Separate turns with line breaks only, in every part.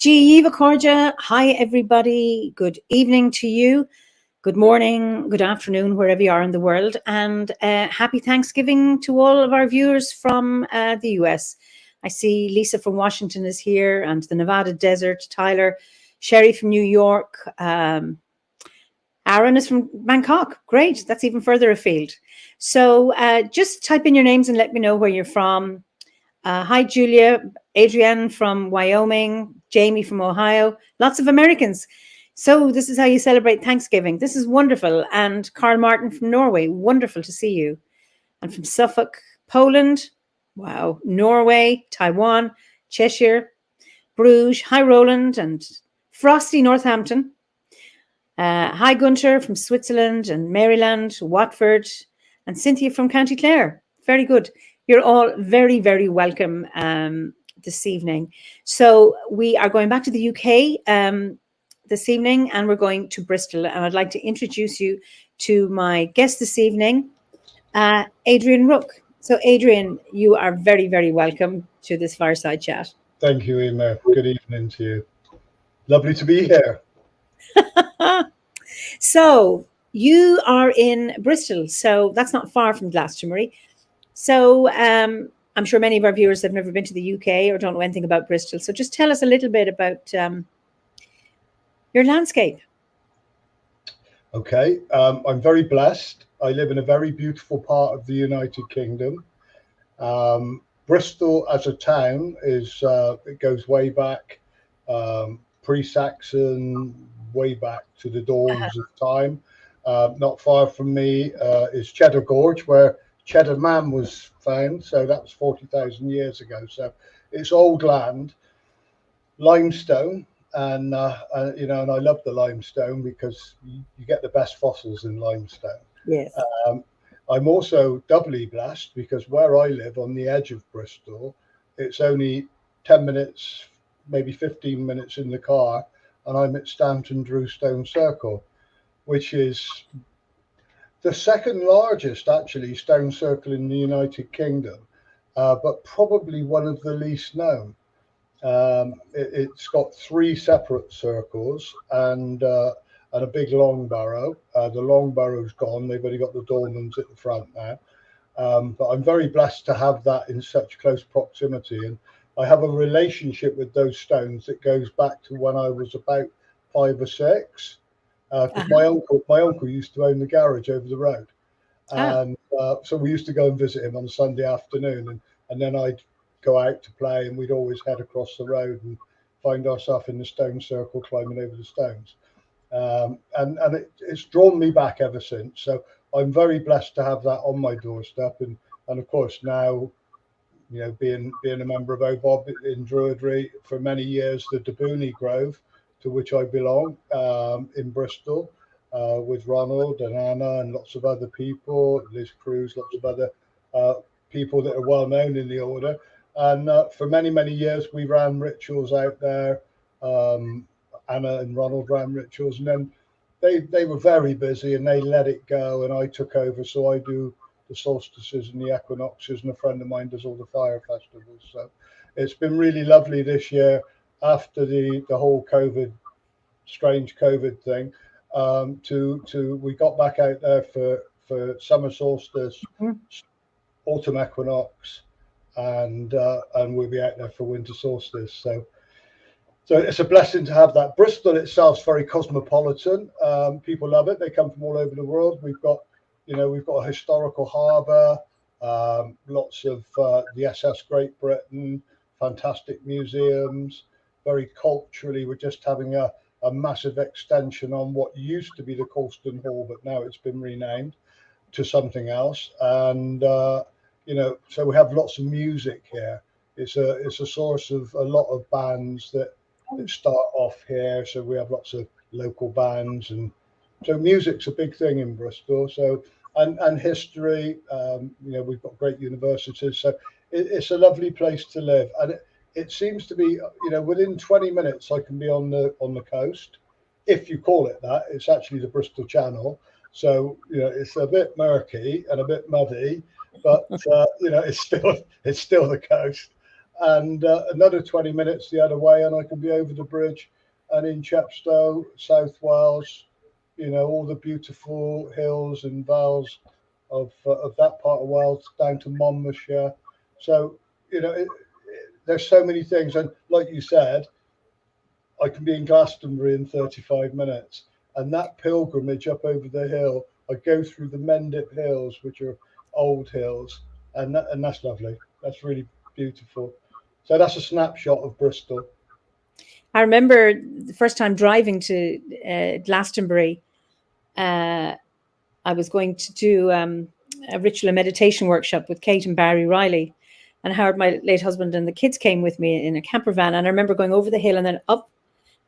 Jiva Korja, hi everybody. Good evening to you. Good morning, good afternoon, wherever you are in the world. And happy Thanksgiving to all of our viewers from the US. I see Lisa from Washington is here, and the Nevada desert, Tyler, Sherry from New York, Aaron is from Bangkok. Great, that's even further afield. So just type in your names and let me know where you're from. Hi, Julia, Adrian from Wyoming, Jamie from Ohio, lots of Americans. So this is how you celebrate Thanksgiving. This is wonderful. And Carl Martin from Norway, wonderful to see you. And from Suffolk, Poland, wow, Norway, Taiwan, Cheshire, Bruges, hi, Roland, and frosty Northampton. Hi, Gunter from Switzerland and Maryland, Watford, and Cynthia from County Clare. Very good. You're all very, very welcome this evening. So we are going back to the UK this evening, and we're going to Bristol. And I'd like to introduce you to my guest this evening, Adrian Rooke. So Adrian, you are very, very welcome to this Fireside Chat.
Thank you, Eimear. Good evening to you. Lovely to be here.
So you are in Bristol, so that's not far from Glastonbury. So I'm sure many of our viewers have never been to the UK or don't know anything about Bristol. So just tell us a little bit about your landscape.
Okay, I'm very blessed. I live in a very beautiful part of the United Kingdom. Bristol as a town is, it goes way back, pre-Saxon, way back to the dawns of time. Not far from me is Cheddar Gorge, where Cheddar Man was found, so that was 40,000 years ago. So it's old land, limestone, and you know, and I love the limestone because you get the best fossils in limestone.
Yes.
I'm also doubly blessed because where I live on the edge of Bristol, it's only 10 minutes, maybe 15 minutes in the car, and I'm at Stanton Drew Stone Circle, which is the second largest, actually, stone circle in the United Kingdom, but probably one of the least known. It's got three separate circles and a big long barrow. The long barrow's gone. They've only got the dolmens at the front now. But I'm very blessed to have that in such close proximity. And I have a relationship with those stones that goes back to when I was about 5 or 6. Because my uncle used to own the garage over the road, and so we used to go and visit him on a Sunday afternoon, and then I'd go out to play, and we'd always head across the road and find ourselves in the stone circle climbing over the stones, and it's drawn me back ever since. So I'm very blessed to have that on my doorstep, and of course now, you know, being a member of OBOD in druidry for many years, the Dabooni Grove, to which I belong, in Bristol, with Ronald and Anna and lots of other people, Liz Cruz, lots of other people that are well known in the order. And for many, many years, we ran rituals out there. Anna and Ronald ran rituals, and then they were very busy and they let it go, and I took over. So I do the solstices and the equinoxes, and a friend of mine does all the fire festivals. So it's been really lovely this year, after the whole strange COVID thing, we got back out there for summer solstice, autumn equinox, and we'll be out there for winter solstice. So it's a blessing to have that. Bristol itself is very cosmopolitan. People love it. They come from all over the world. We've got a historical harbour, lots of the SS Great Britain, fantastic museums. Very culturally, we're just having a massive extension on what used to be the Colston Hall, but now it's been renamed to something else. And you know, so we have lots of music here. It's a source of a lot of bands that start off here. So we have lots of local bands, and so music's a big thing in Bristol. So and history, you know, we've got great universities. So it's a lovely place to live, and it seems to be, you know, within 20 minutes I can be on the coast, if you call it that. It's actually the Bristol Channel, so you know, it's a bit murky and a bit muddy, but you know, it's still the coast. and another 20 minutes the other way, and I can be over the bridge and in Chepstow, South Wales. You know, all the beautiful hills and vales of that part of Wales down to Monmouthshire. So, you know, there's so many things, and like you said, I can be in Glastonbury in 35 minutes. And that pilgrimage up over the hill, I go through the Mendip Hills, which are old hills, and that's lovely. That's really beautiful. So that's a snapshot of Bristol.
I remember the first time driving to Glastonbury. I was going to do a ritual and meditation workshop with Kate and Barry Riley, and Howard, my late husband, and the kids came with me in a camper van. And I remember going over the hill and then up,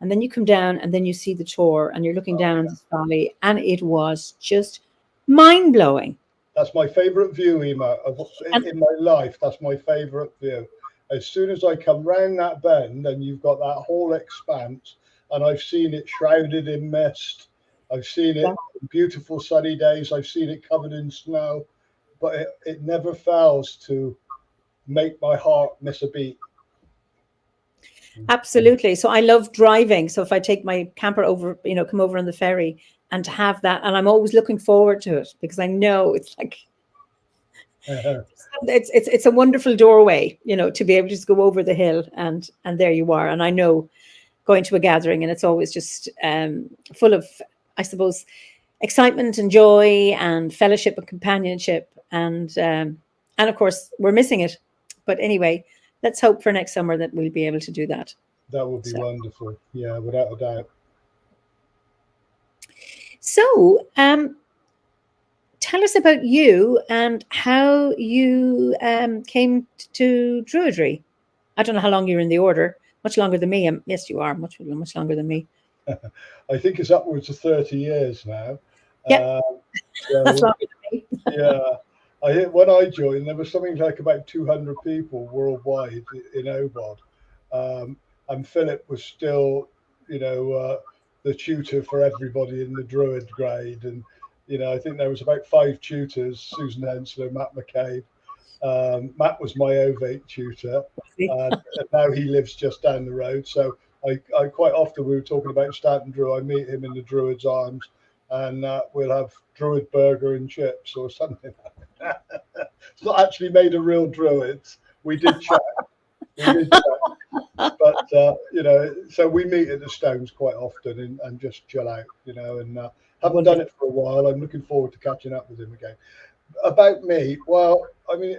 and then you come down, and then you see the Tor, and you're looking down on this valley, and it was just mind blowing.
That's my favourite view, Eimear, in my life. That's my favourite view. As soon as I come round that bend, and you've got that whole expanse, and I've seen it shrouded in mist. I've seen it beautiful sunny days. I've seen it covered in snow, but it never fails to make my heart miss a beat.
Absolutely. So I love driving. So if I take my camper over, you know, come over on the ferry, and to have that, and I'm always looking forward to it because I know it's like it's a wonderful doorway, you know, to be able to just go over the hill and there you are. And I know going to a gathering, and it's always just full of, I suppose, excitement and joy and fellowship and companionship, and of course we're missing it. But anyway, let's hope for next summer that we'll be able to do that.
That would be wonderful. Yeah, without a doubt.
So, tell us about you and how you came to druidry. I don't know how long you're in the order. Much longer than me. Yes, you are much longer than me.
I think it's upwards of 30 years now.
Yeah, that's longer than me.
Yeah, when I joined, there was something like about 200 people worldwide in OBOD, and Philip was still, you know, the tutor for everybody in the Druid grade, and you know, I think there was about 5 tutors: Susan Henslow, Matt McCabe. Matt was my Ovate tutor, and now he lives just down the road. So I quite often, we were talking about Stanton Drew, I meet him in the Druid's Arms, and we'll have Druid burger and chips or something. It's not actually made of real Druids. We did chat. But you know, so we meet at the Stones quite often and just chill out, you know, and haven't done it for a while. I'm looking forward to catching up with him again. About me, well, I mean,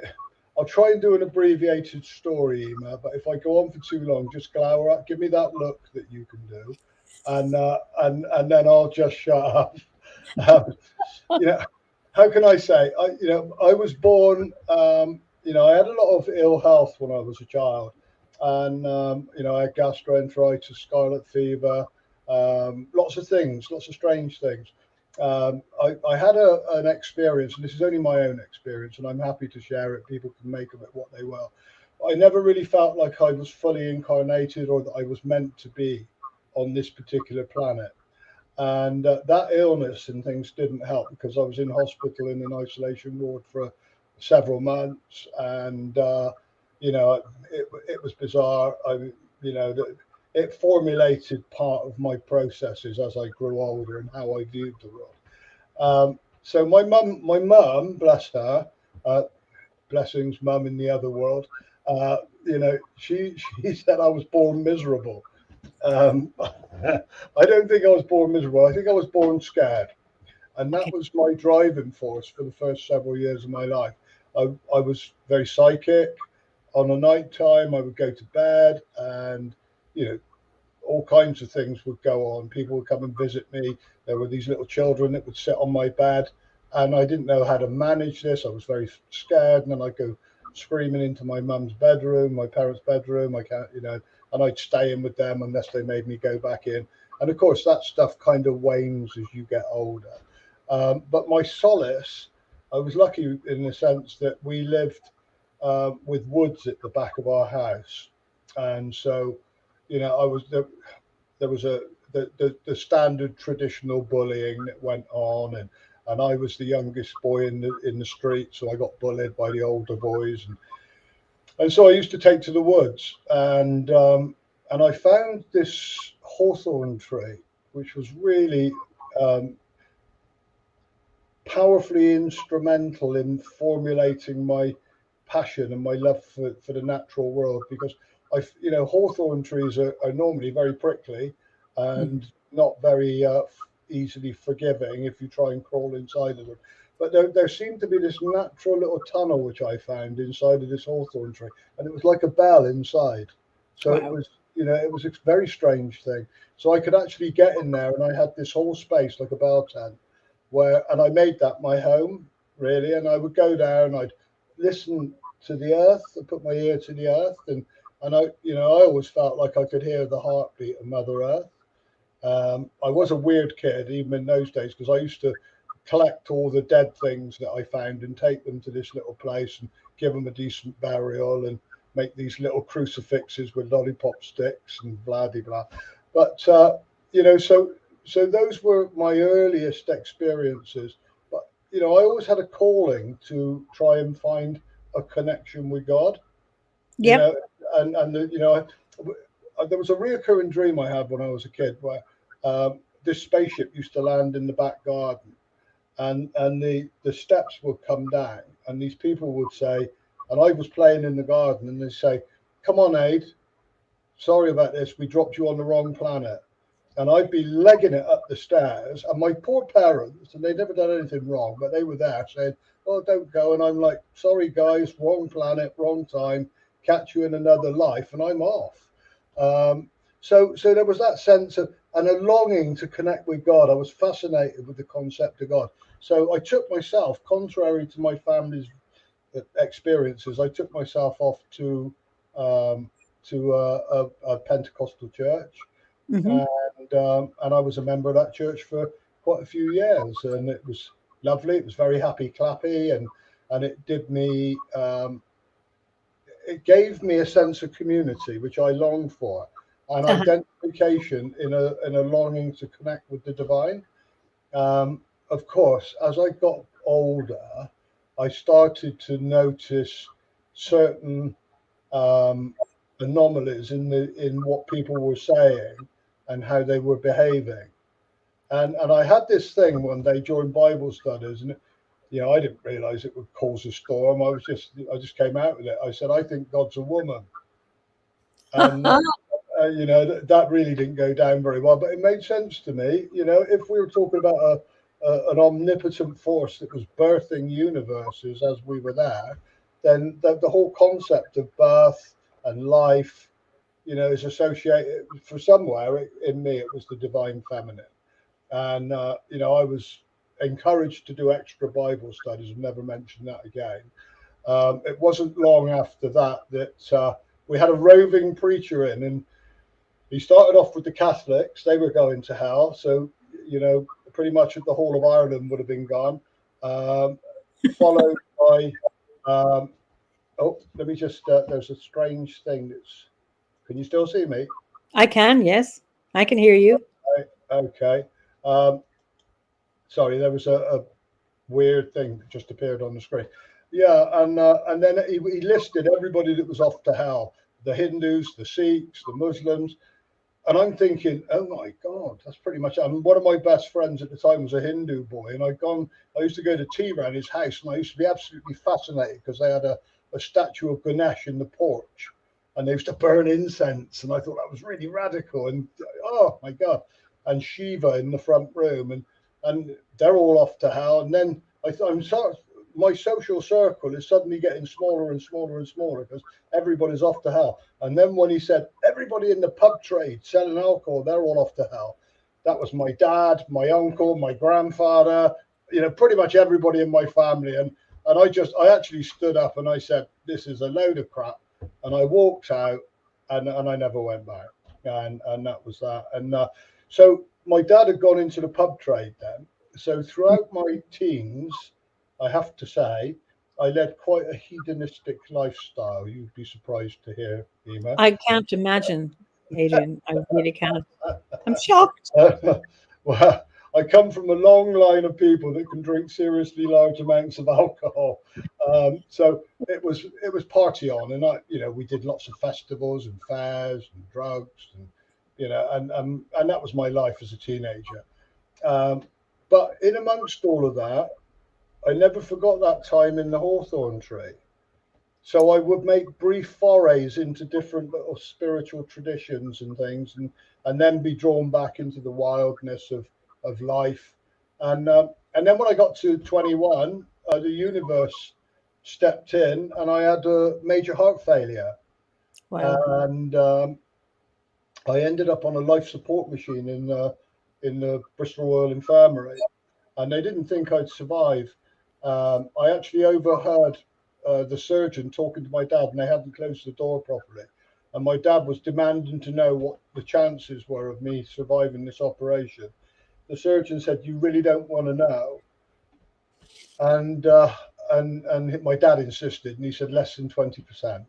I'll try and do an abbreviated story, Eimear, but if I go on for too long, just glower up, give me that look that you can do, and then I'll just shut up. You know, how can I say? I was born. You know, I had a lot of ill health when I was a child, and you know, I had gastroenteritis, scarlet fever, lots of things, lots of strange things. I had an experience, and this is only my own experience, and I'm happy to share it. People can make of it what they will. I never really felt like I was fully incarnated or that I was meant to be on this particular planet. And that illness and things didn't help because I was in hospital in an isolation ward for several months, and you know, it was bizarre. You know, it formulated part of my processes as I grew older and how I viewed the world. So my mum, bless her, blessings, mum in the other world. You know, she said I was born miserable. I don't think I was born miserable. I think I was born scared, and that was my driving force for the first several years of my life. I was very psychic. On a night time, I would go to bed, and you know, all kinds of things would go on. People would come and visit me. There were these little children that would sit on my bed, and I didn't know how to manage this. I was very scared, and then I'd go screaming into my mum's bedroom, my parents' bedroom. I can't, you know, and I'd stay in with them unless they made me go back in. And of course, that stuff kind of wanes as you get older. But my solace, I was lucky in the sense that we lived with woods at the back of our house, and so, you know, I was there was the standard traditional bullying that went on, and I was the youngest boy in the street, so I got bullied by the older boys, And so I used to take to the woods, and I found this hawthorn tree, which was really powerfully instrumental in formulating my passion and my love for the natural world, because hawthorn trees are normally very prickly and not very easily forgiving if you try and crawl inside of them. But there seemed to be this natural little tunnel which I found inside of this hawthorn tree, and it was like a bell inside. So
Wow.
it was, it was a very strange thing. So I could actually get in there, and I had this whole space like a bell tent, and I made that my home, really. And I would go there and I'd listen to the earth, and put my ear to the earth, and I always felt like I could hear the heartbeat of Mother Earth. I was a weird kid even in those days, because I used to collect all the dead things that I found and take them to this little place and give them a decent burial and make these little crucifixes with lollipop sticks and blah de blah. But so those were my earliest experiences. But I always had a calling to try and find a connection with God.
Yep.
There was a reoccurring dream I had when I was a kid, where this spaceship used to land in the back garden, and the steps would come down, and these people would say, and I was playing in the garden, and they'd say, "Come on, Aid, sorry about this, we dropped you on the wrong planet." And I'd be legging it up the stairs, and my poor parents, and they'd never done anything wrong, but they were there saying, "Oh, don't go." And I'm like, "Sorry guys, wrong planet, wrong time, catch you in another life," and I'm off. So there was that sense of, and a longing to connect with God. I was fascinated with the concept of God. So I took myself, contrary to my family's experiences, I took myself off to a Pentecostal church. And I was a member of that church for quite a few years, and it was lovely. It was very happy clappy, and it did me. It gave me a sense of community, which I longed for, and identification in a longing to connect with the divine. Of course, as I got older, I started to notice certain anomalies in what people were saying and how they were behaving. And I had this thing one day during Bible studies, and I didn't realize it would cause a storm. I just came out with it. I said, "I think God's a woman." And that really didn't go down very well, but it made sense to me. If we were talking about an omnipotent force that was birthing universes as we were there, then the whole concept of birth and life, is associated, for somewhere in me, it was the divine feminine. And, I was encouraged to do extra Bible studies and never mentioned that again. It wasn't long after that we had a roving preacher in, and he started off with the Catholics. They were going to hell. So, pretty much the whole of Ireland would have been gone. Followed by, let me just, there's a strange thing can you still see me?
I can, yes. I can hear you.
Okay. Sorry, there was a weird thing that just appeared on the screen. Yeah, and then he listed everybody that was off to hell: the Hindus, the Sikhs, the Muslims. And I'm thinking, oh my God, that's pretty much. One of my best friends at the time was a Hindu boy, and I used to go to tea around his house, and I used to be absolutely fascinated because they had a statue of Ganesh in the porch, and they used to burn incense, and I thought that was really radical. And oh my God, and Shiva in the front room, and they're all off to hell. And then my social circle is suddenly getting smaller and smaller and smaller because everybody's off to hell. And then when he said everybody in the pub trade selling alcohol, they're all off to hell, that was my dad, my uncle, my grandfather, pretty much everybody in my family. And I actually stood up and I said, "This is a load of crap," and I walked out, and I never went back. And that was that. And so my dad had gone into the pub trade then. So throughout my teens, I have to say, I led quite a hedonistic lifestyle. You'd be surprised to hear, Eimear.
I can't imagine, Adrian. I really can't. I'm shocked.
Well, I come from a long line of people that can drink seriously large amounts of alcohol. So it was party on, and we did lots of festivals and fairs and drugs, and and that was my life as a teenager. But in amongst all of that, I never forgot that time in the hawthorn tree. So I would make brief forays into different little spiritual traditions and things, and then be drawn back into the wildness of life. And then when I got to 21, the universe stepped in, and I had a major heart failure.
Wow.
And I ended up on a life support machine in the Bristol Royal Infirmary, and they didn't think I'd survive. I actually overheard the surgeon talking to my dad, and they hadn't closed the door properly. And my dad was demanding to know what the chances were of me surviving this operation. The surgeon said, "You really don't want to know." And my dad insisted, and he said less than 20%.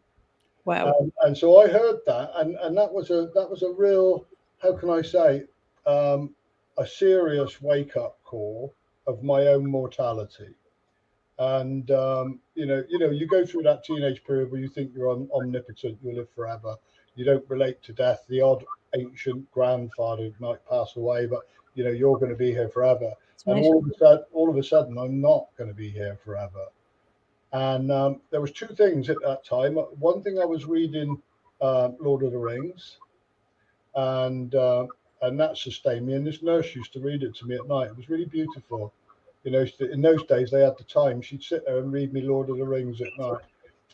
Wow.
And so I heard that, and that was a real, how can I say, a serious wake up call of my own mortality. And you go through that teenage period where you think you're omnipotent, you'll live forever. You don't relate to death. The odd ancient grandfather might pass away, but you're going to be here forever. And all of a sudden, I'm not going to be here forever. And there was two things at that time. One thing, I was reading Lord of the Rings, and that sustained me. And this nurse used to read it to me at night. It was really beautiful. In those days they had the time. She'd sit there and read me Lord of the Rings at night.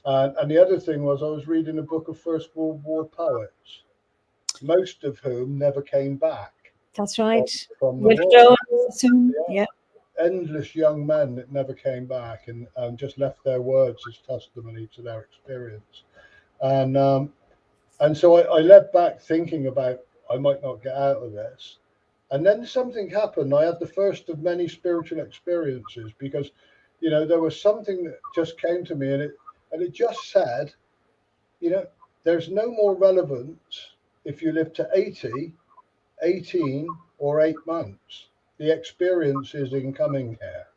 And the other thing was, I was reading a book of First World War poets, most of whom never came back.
That's right.
From the war.
Soon. Yeah.
Endless young men that never came back, and just left their words as testimony to their experience. And so I led back thinking about, I might not get out of this. And then something happened. I had the first of many spiritual experiences, because there was something that just came to me, and it just said, there's no more relevance if you live to 80, 18, or 8 months. The experience is in coming here.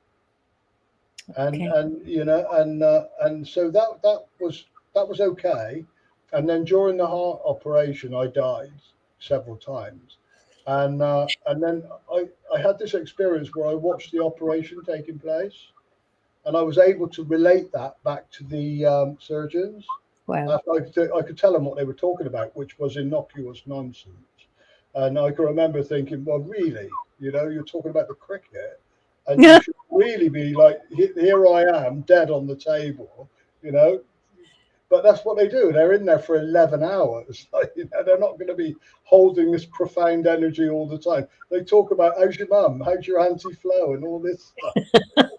And
Okay.
and so that was okay. And then during the heart operation, I died several times, and then I had this experience where I watched the operation taking place, and I was able to relate that back to the surgeons.
Wow.
I could tell them what they were talking about, which was innocuous nonsense. And I can remember thinking, well, really, you're talking about the cricket, and you should really be like, here I am, dead on the table, But that's what they do. They're in there for 11 hours. They're not going to be holding this profound energy all the time. They talk about, how's your mum? How's your auntie Flo? And all this stuff.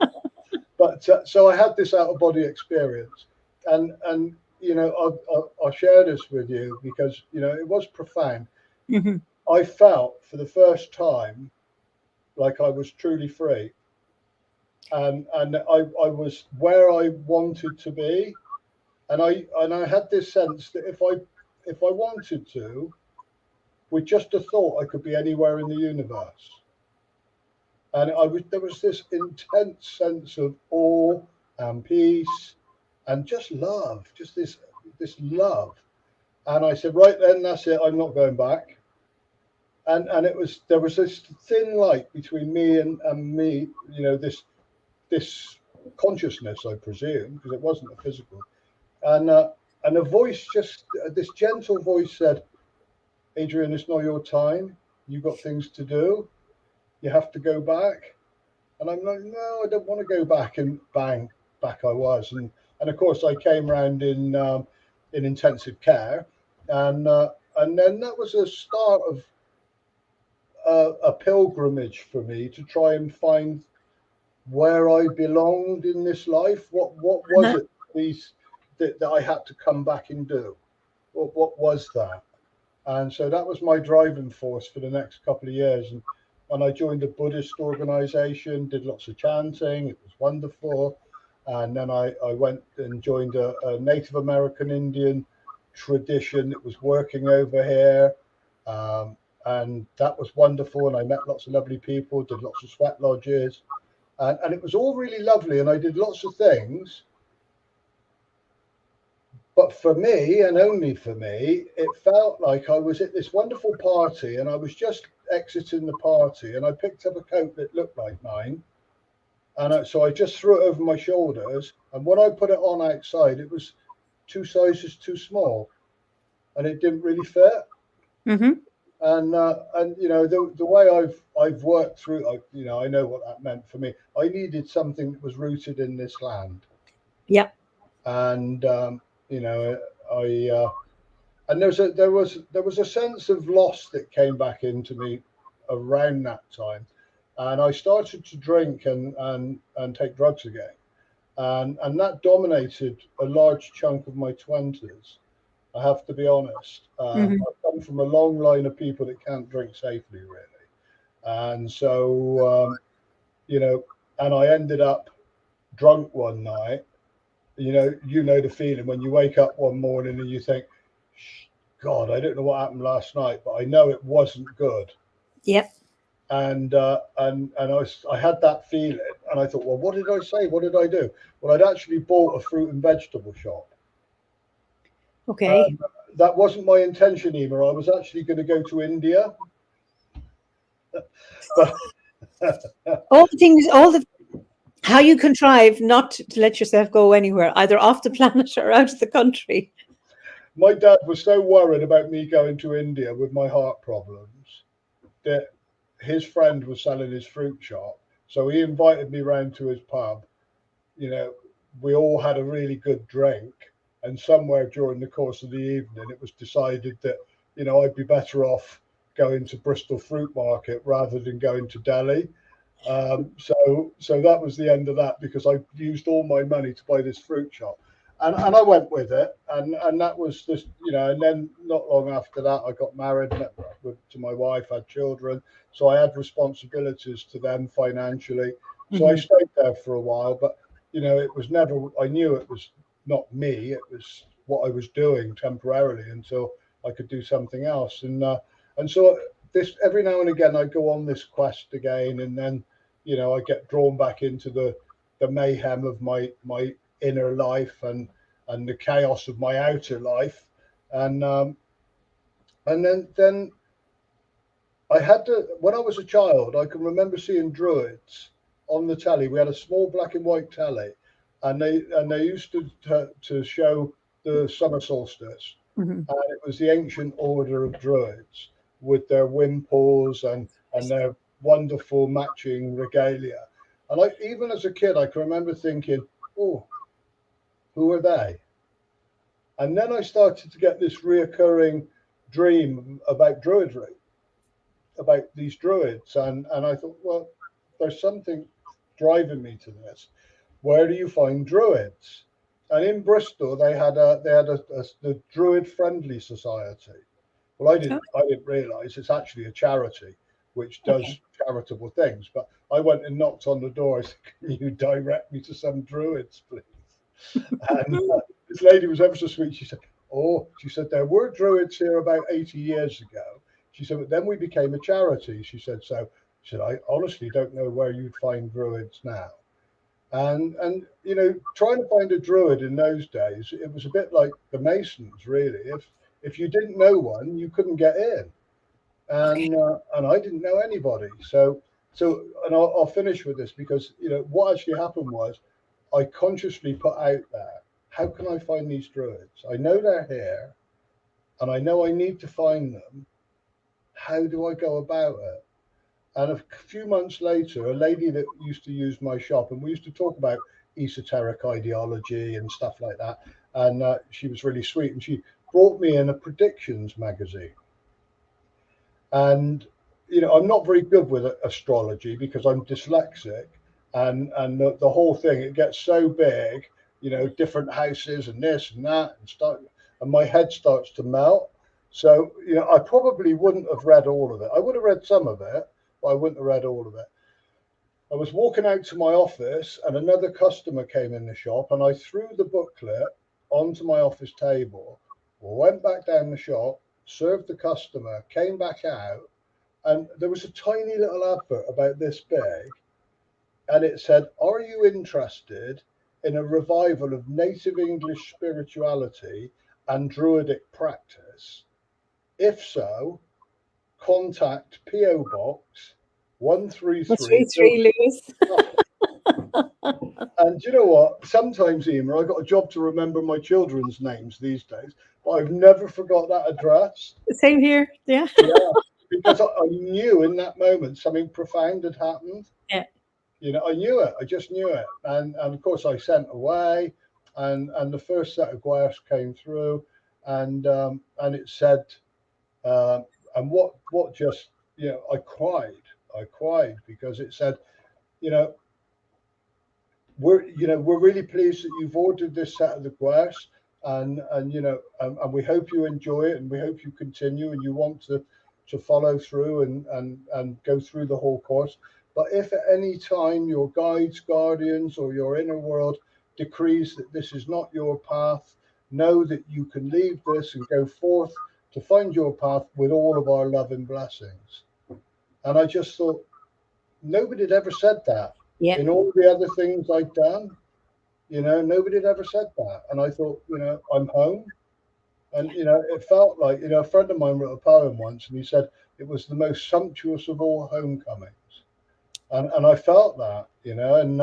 But so I had this out of body experience, and I'll share this with you because it was profound.
Mm-hmm.
I felt for the first time like I was truly free, and I was where I wanted to be, and I had this sense that if I wanted to, with just a thought, I could be anywhere in the universe. And there was this intense sense of awe and peace and just love, just this love. And I said, right then, that's it. I'm not going back. And there was this thin light between me and me, this consciousness, I presume, because it wasn't a physical. And a voice, this gentle voice said, Adrian, it's not your time. You've got things to do. You have to go back. And I'm like, no, I don't want to go back. And bang, back I was. And of course, I came round in intensive care. And then that was a start of a pilgrimage for me to try and find where I belonged in this life. What was it that I had to come back and do? What was that? And so that was my driving force for the next couple of years. And I joined a Buddhist organization, did lots of chanting. It was wonderful. And then I went and joined a Native American Indian tradition that was working over here. and that was wonderful. And I met lots of lovely people, did lots of sweat lodges, and it was all really lovely. And I did lots of things. But for me, and only for me, it felt like I was at this wonderful party and I was just exiting the party, and I picked up a coat that looked like mine. And so I just threw it over my shoulders. And when I put it on outside, it was 2 sizes too small and it didn't really fit.
Mm-hmm.
And you know, the way I've worked through, you know, I know what that meant for me. I needed something that was rooted in this land.
Yeah.
And you know, and there was a sense of loss that came back into me around that time, and I started to drink and take drugs again, and that dominated a large chunk of my 20s. I have to be honest.
Mm-hmm.
I've come from a long line of people that can't drink safely, really, and so you know, and I ended up drunk one night. You know the feeling when you wake up one morning and you think, God, I don't know what happened last night, but I know it wasn't good.
Yep.
And I had that feeling, and I thought, well, what did I say? What did I do? Well, I'd actually bought a fruit and vegetable shop.
Okay.
That wasn't my intention, Eimear. I was actually going to go to India, but
How you contrive not to let yourself go anywhere, either off the planet or out of the country.
my dad was so worried about me going to India with my heart problems that his friend was selling his fruit shop. So he invited me round to his pub. You know, we all had a really good drink. And somewhere during the course of the evening, it was decided that, you know, I'd be better off going to Bristol Fruit Market rather than going to Delhi. So that was the end of that, because I used all my money to buy this fruit shop, and I went with it, and that was just, you know. And then not long after that, I got married to my wife, had children, so I had responsibilities to them financially. So I stayed there for a while, but you know, it was never. I knew it was not me; it was what I was doing temporarily until I could do something else. And so this every now and again, I go on this quest again, and then, you know, I get drawn back into the mayhem of my inner life and the chaos of my outer life, and then I had to. When I was a child, I can remember seeing druids on the telly. We had a small black and white telly, and they used to show the summer solstice,
Mm-hmm.
and it was the ancient order of druids with their wimples and their wonderful matching regalia. And even as a kid, I can remember thinking, oh, who are they? And then I started to get this reoccurring dream about druidry, about these druids. And I thought, well, there's something driving me to this. Where do you find druids? And in Bristol, they had the Druid Friendly Society. Well, I didn't realise it's actually a charity which does charitable things. But I went and knocked on the door. I said, "Can you direct me to some druids, please?" And this lady was ever so sweet. She said, "Oh," she said, "there were druids here about 80 years ago." She said, "But then we became a charity." She said, "I honestly don't know where you'd find druids now." And you know, trying to find a druid in those days, it was a bit like the Masons, really. If you didn't know one, you couldn't get in, and I didn't know anybody. And I'll finish with this, because you know what actually happened was I consciously put out there, how can I find these druids? I know they're here, and I know I need to find them. How do I go about it? And a few months later, a lady that used to use my shop, and we used to talk about esoteric ideology and stuff like that. And she was really sweet, and she brought me in a predictions magazine. And you know, I'm not very good with astrology because I'm dyslexic, and the whole thing, it gets so big, you know, different houses and this and that, and my head starts to melt. So you know, I probably wouldn't have read all of it. I would have read some of it, but I wouldn't have read all of it. I was walking out to my office, and another customer came in the shop, and I threw the booklet onto my office table, went back down the shop, served the customer, came back out, And there was a tiny little advert about this big, and it said, "Are you interested in a revival of native English spirituality and druidic practice? If so, contact PO Box 133."
133, Lewis.
And you know what? Sometimes, Eimear, I got a job to remember my children's names these days, but I've never forgot that address.
Same here. Yeah.
Yeah, because I knew in that moment something profound had happened.
Yeah.
You know, I knew it. I just knew it. And of course, I sent away, and the first set of gwares came through, and it said, and what just, you know, I cried because it said, you know, we're really pleased that you've ordered this set of the gwares, and you know, and we hope you enjoy it, and we hope you continue, and you want to follow through and go through the whole course. But if at any time your guides, guardians, or your inner world decrees that this is not your path, know that you can leave this and go forth to find your path with all of our love and blessings. And I just thought, nobody had ever said that.
Yeah.
In all the other things I'd done, you know, nobody had ever said that. And I thought, you know, I'm home. And, you know, it felt like, you know, a friend of mine wrote a poem once, and he said it was the most sumptuous of all homecomings. And I felt that, you know, and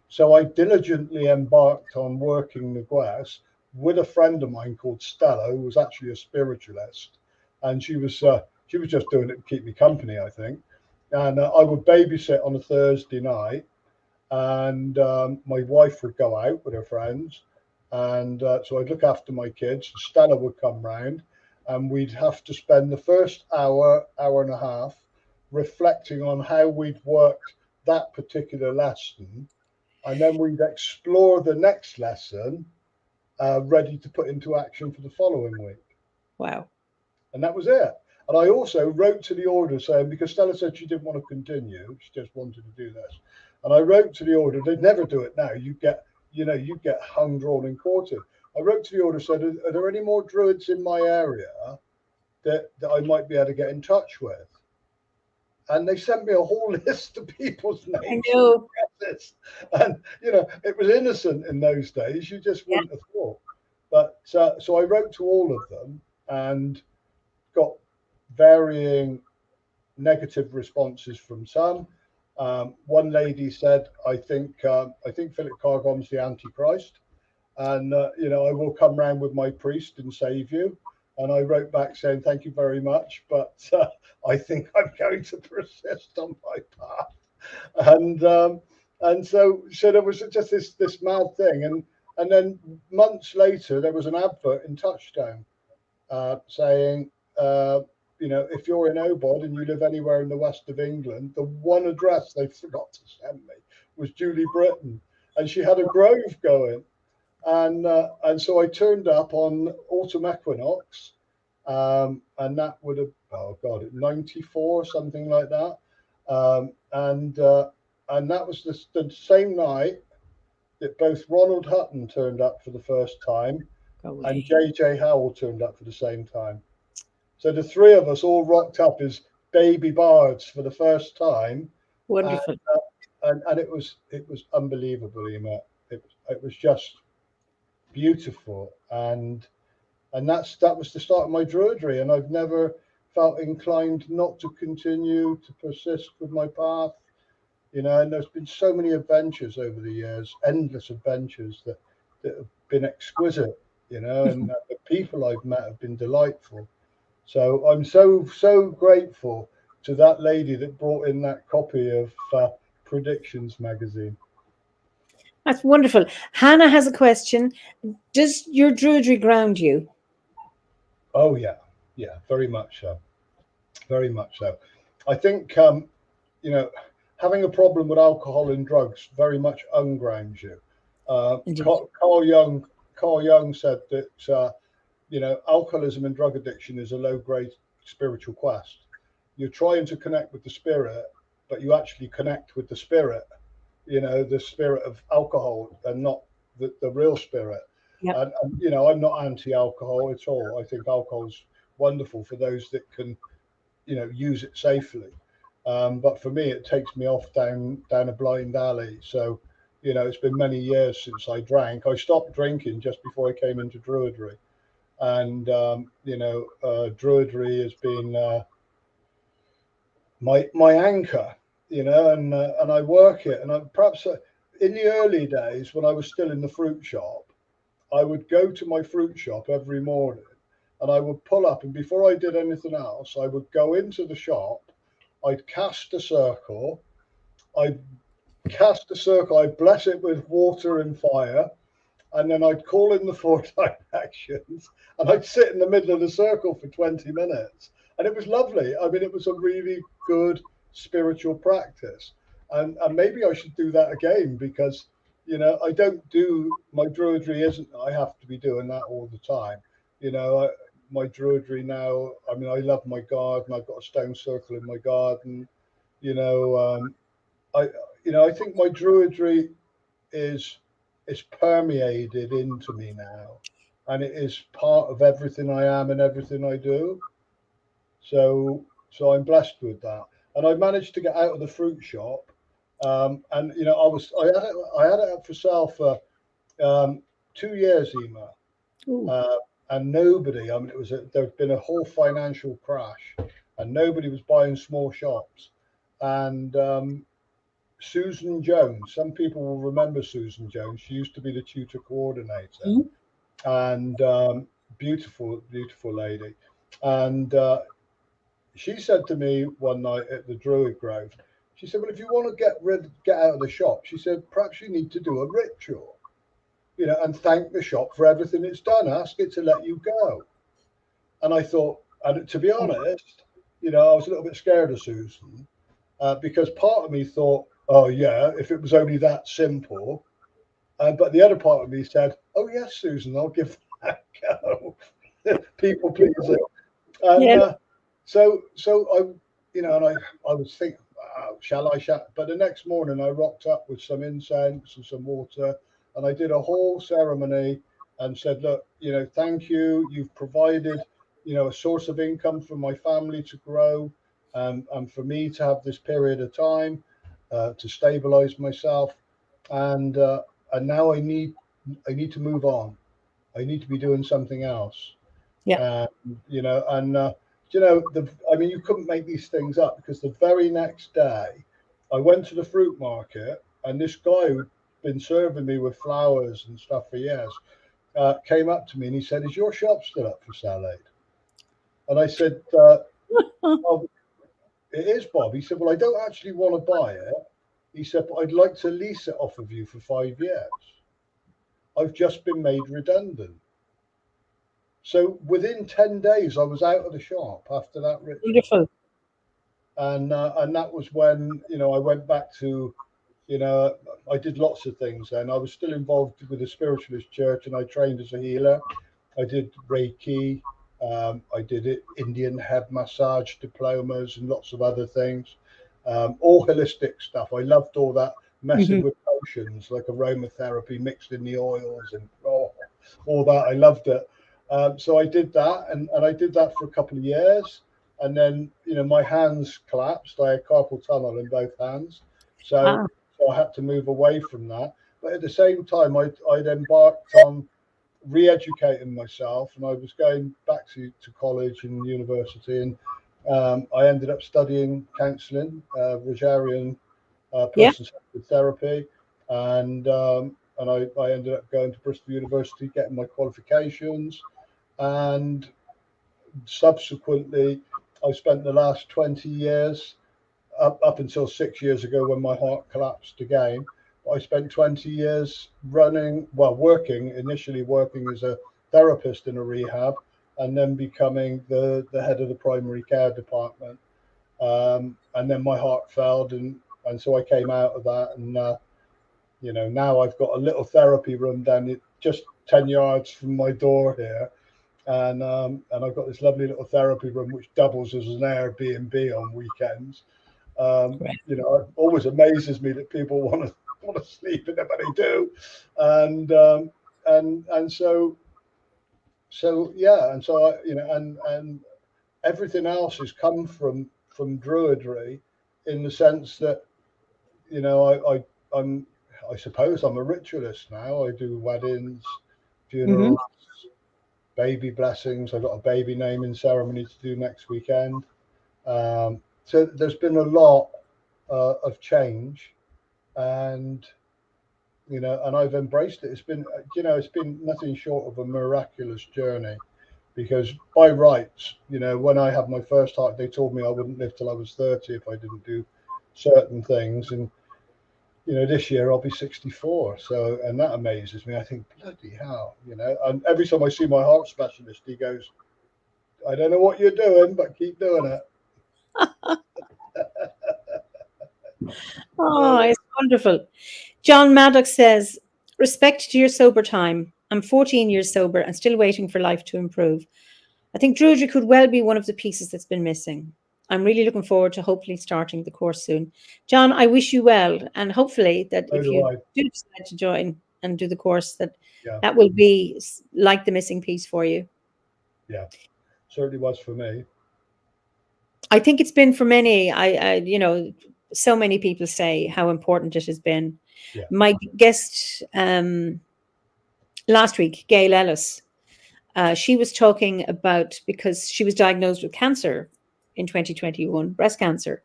so I diligently embarked on working the gwares with a friend of mine called Stella, who was actually a spiritualist. And she was just doing it to keep me company, I think. And I would babysit on a Thursday night, and my wife would go out with her friends, and so I'd look after my kids. Stella would come round, and we'd have to spend the first hour and a half reflecting on how we'd worked that particular lesson, and then we'd explore the next lesson, ready to put into action for the following week.
Wow.
And that was it. And I also wrote to the order saying, because Stella said she didn't want to continue, she just wanted to do this. And I wrote to the order, they'd never do it now. You get hung, drawn, and quartered. I wrote to the order, said, are there any more druids in my area that I might be able to get in touch with? And they sent me a whole list of people's names.
I know.
And, you know, it was innocent in those days. You just wouldn't have thought. But so I wrote to all of them and got varying negative responses from some. One lady said, I think Philip Cargom's the Antichrist, and you know, I will come round with my priest and save you. And I wrote back saying, thank you very much, but I think I'm going to persist on my path. And so there was just this mad thing. And then months later, there was an advert in Touchdown saying, you know, if you're in OBOD and you live anywhere in the west of England, the one address they forgot to send me was Julie Britton, and she had a grove going. And so I turned up on autumn equinox, and that would have, oh God, 94, something like that. And that was the same night that both Ronald Hutton turned up for the first time, and JJ Howell turned up for the same time. So the three of us all rocked up as baby bards for the first time.
Wonderful.
And it was unbelievable, Eimear. It was just beautiful, and that was the start of my druidry, and I've never felt inclined not to continue to persist with my path, you know. And there's been so many adventures over the years, endless adventures that have been exquisite, you know, and the people I've met have been delightful. So I'm so grateful to that lady that brought in that copy of Predictions magazine.
That's wonderful. Hannah has a question. Does your druidry ground you?
Oh yeah, very much so. Very much so. I think you know, having a problem with alcohol and drugs very much ungrounds you. Carl Jung said that you know, alcoholism and drug addiction is a low-grade spiritual quest. You're trying to connect with the spirit, but you actually connect with the spirit, you know, the spirit of alcohol, and not the real spirit.
Yep.
And you know, I'm not anti-alcohol at all. I think alcohol's wonderful for those that can use it safely. But for me, it takes me off down a blind alley. So, it's been many years since I drank. I stopped drinking just before I came into druidry, and druidry has been my anchor, and I work it. And perhaps in the early days when I was still in the fruit shop, I would go to my fruit shop every morning, and I would pull up, and before I did anything else, I would go into the shop. I'd cast a circle. I'd bless it with water and fire, and then I'd call in the 4 time actions, and I'd sit in the middle of the circle for 20 minutes. And it was lovely. I mean, it was a really good spiritual practice. And maybe I should do that again, because, I don't do, my druidry isn't, I have to be doing that all the time. My druidry now, I mean, I love my garden. I've got a stone circle in my garden. I think my druidry is permeated into me now, and it is part of everything I am and everything I do. So I'm blessed with that, and I managed to get out of the fruit shop, and I had it up for sale for 2 years, Eimear, and nobody. I mean, there'd been a whole financial crash, and nobody was buying small shops, and Susan Jones. Some people will remember Susan Jones. She used to be the tutor coordinator, and beautiful, beautiful lady. And she said to me one night at the Druid Grove, she said, "Well, if you want to get out of the shop," she said, "perhaps you need to do a ritual, and thank the shop for everything it's done. Ask it to let you go." And I thought, and to be honest, I was a little bit scared of Susan, because part of me thought, oh yeah, if it was only that simple. But the other part of me said, oh yes, Susan, I'll give that a go. People pleasing. And so I was thinking, shall I? But the next morning I rocked up with some incense and some water, and I did a whole ceremony and said, look, thank you. You've provided, a source of income for my family to grow, and for me to have this period of time to stabilize myself, and now I need to move on. I need to be doing something else. I mean, you couldn't make these things up, because the very next day I went to the fruit market, and this guy who'd been serving me with flowers and stuff for years came up to me and he said, "Is your shop still up for sale, Aid?" And I said, "Oh, it is, Bob." He said, "Well, I don't actually want to buy it." He said, "But I'd like to lease it off of you for 5 years. I've just been made redundant." So within 10 days, I was out of the shop after that ritual.
Beautiful.
And that was when, I went back to, I did lots of things then. I was still involved with the spiritualist church, and I trained as a healer. I did Reiki. I did Indian head massage diplomas and lots of other things. All holistic stuff. I loved all that, messing with potions, like aromatherapy mixed in the oils and all that. I loved it. So I did that, and I did that for a couple of years. And then, my hands collapsed. I had carpal tunnel in both hands. So I had to move away from that. But at the same time, I'd embarked on re-educating myself, and I was going back to college and university, and I ended up studying counselling, Rogerian person-centered therapy, and I ended up going to Bristol University, getting my qualifications, and subsequently I spent the last 20 years, up until 6 years ago when my heart collapsed again. I spent 20 years initially working as a therapist in a rehab, and then becoming the head of the primary care department. And then my heart failed, and so I came out of that. And now I've got a little therapy room down just 10 yards from my door here. And I've got this lovely little therapy room which doubles as an Airbnb on weekends. It always amazes me that people want to sleep in it, but they do. And so I, and everything else has come from druidry, in the sense that, you know, I suppose I'm a ritualist now. I do weddings, funerals, baby blessings. I've got a baby naming ceremony to do next weekend. So there's been a lot of change, and you know, and I've embraced it. It's been, you know, it's been nothing short of a miraculous journey, because by rights, you know, when I had my first heart, they told me I wouldn't live till I was 30 if I didn't do certain things, and you know, this year I'll be 64. So, and that amazes me. I think, bloody hell, you know, and every time I see my heart specialist, he goes, I don't know what you're doing, but keep doing it.
Oh, it's wonderful. John Maddox says, respect to your sober time. I'm 14 years sober and still waiting for life to improve. I think druidry could well be one of the pieces that's been missing. I'm really looking forward to hopefully starting the course soon. John, I wish you well, and hopefully that if you do decide to join and do the course, that will be like the missing piece for you.
Yeah, certainly was for me.
I think it's been for many. I you know, so many people say how important it has been.
Yeah.
My guest last week, Gail Ellis, she was talking about, because she was diagnosed with cancer in 2021, breast cancer,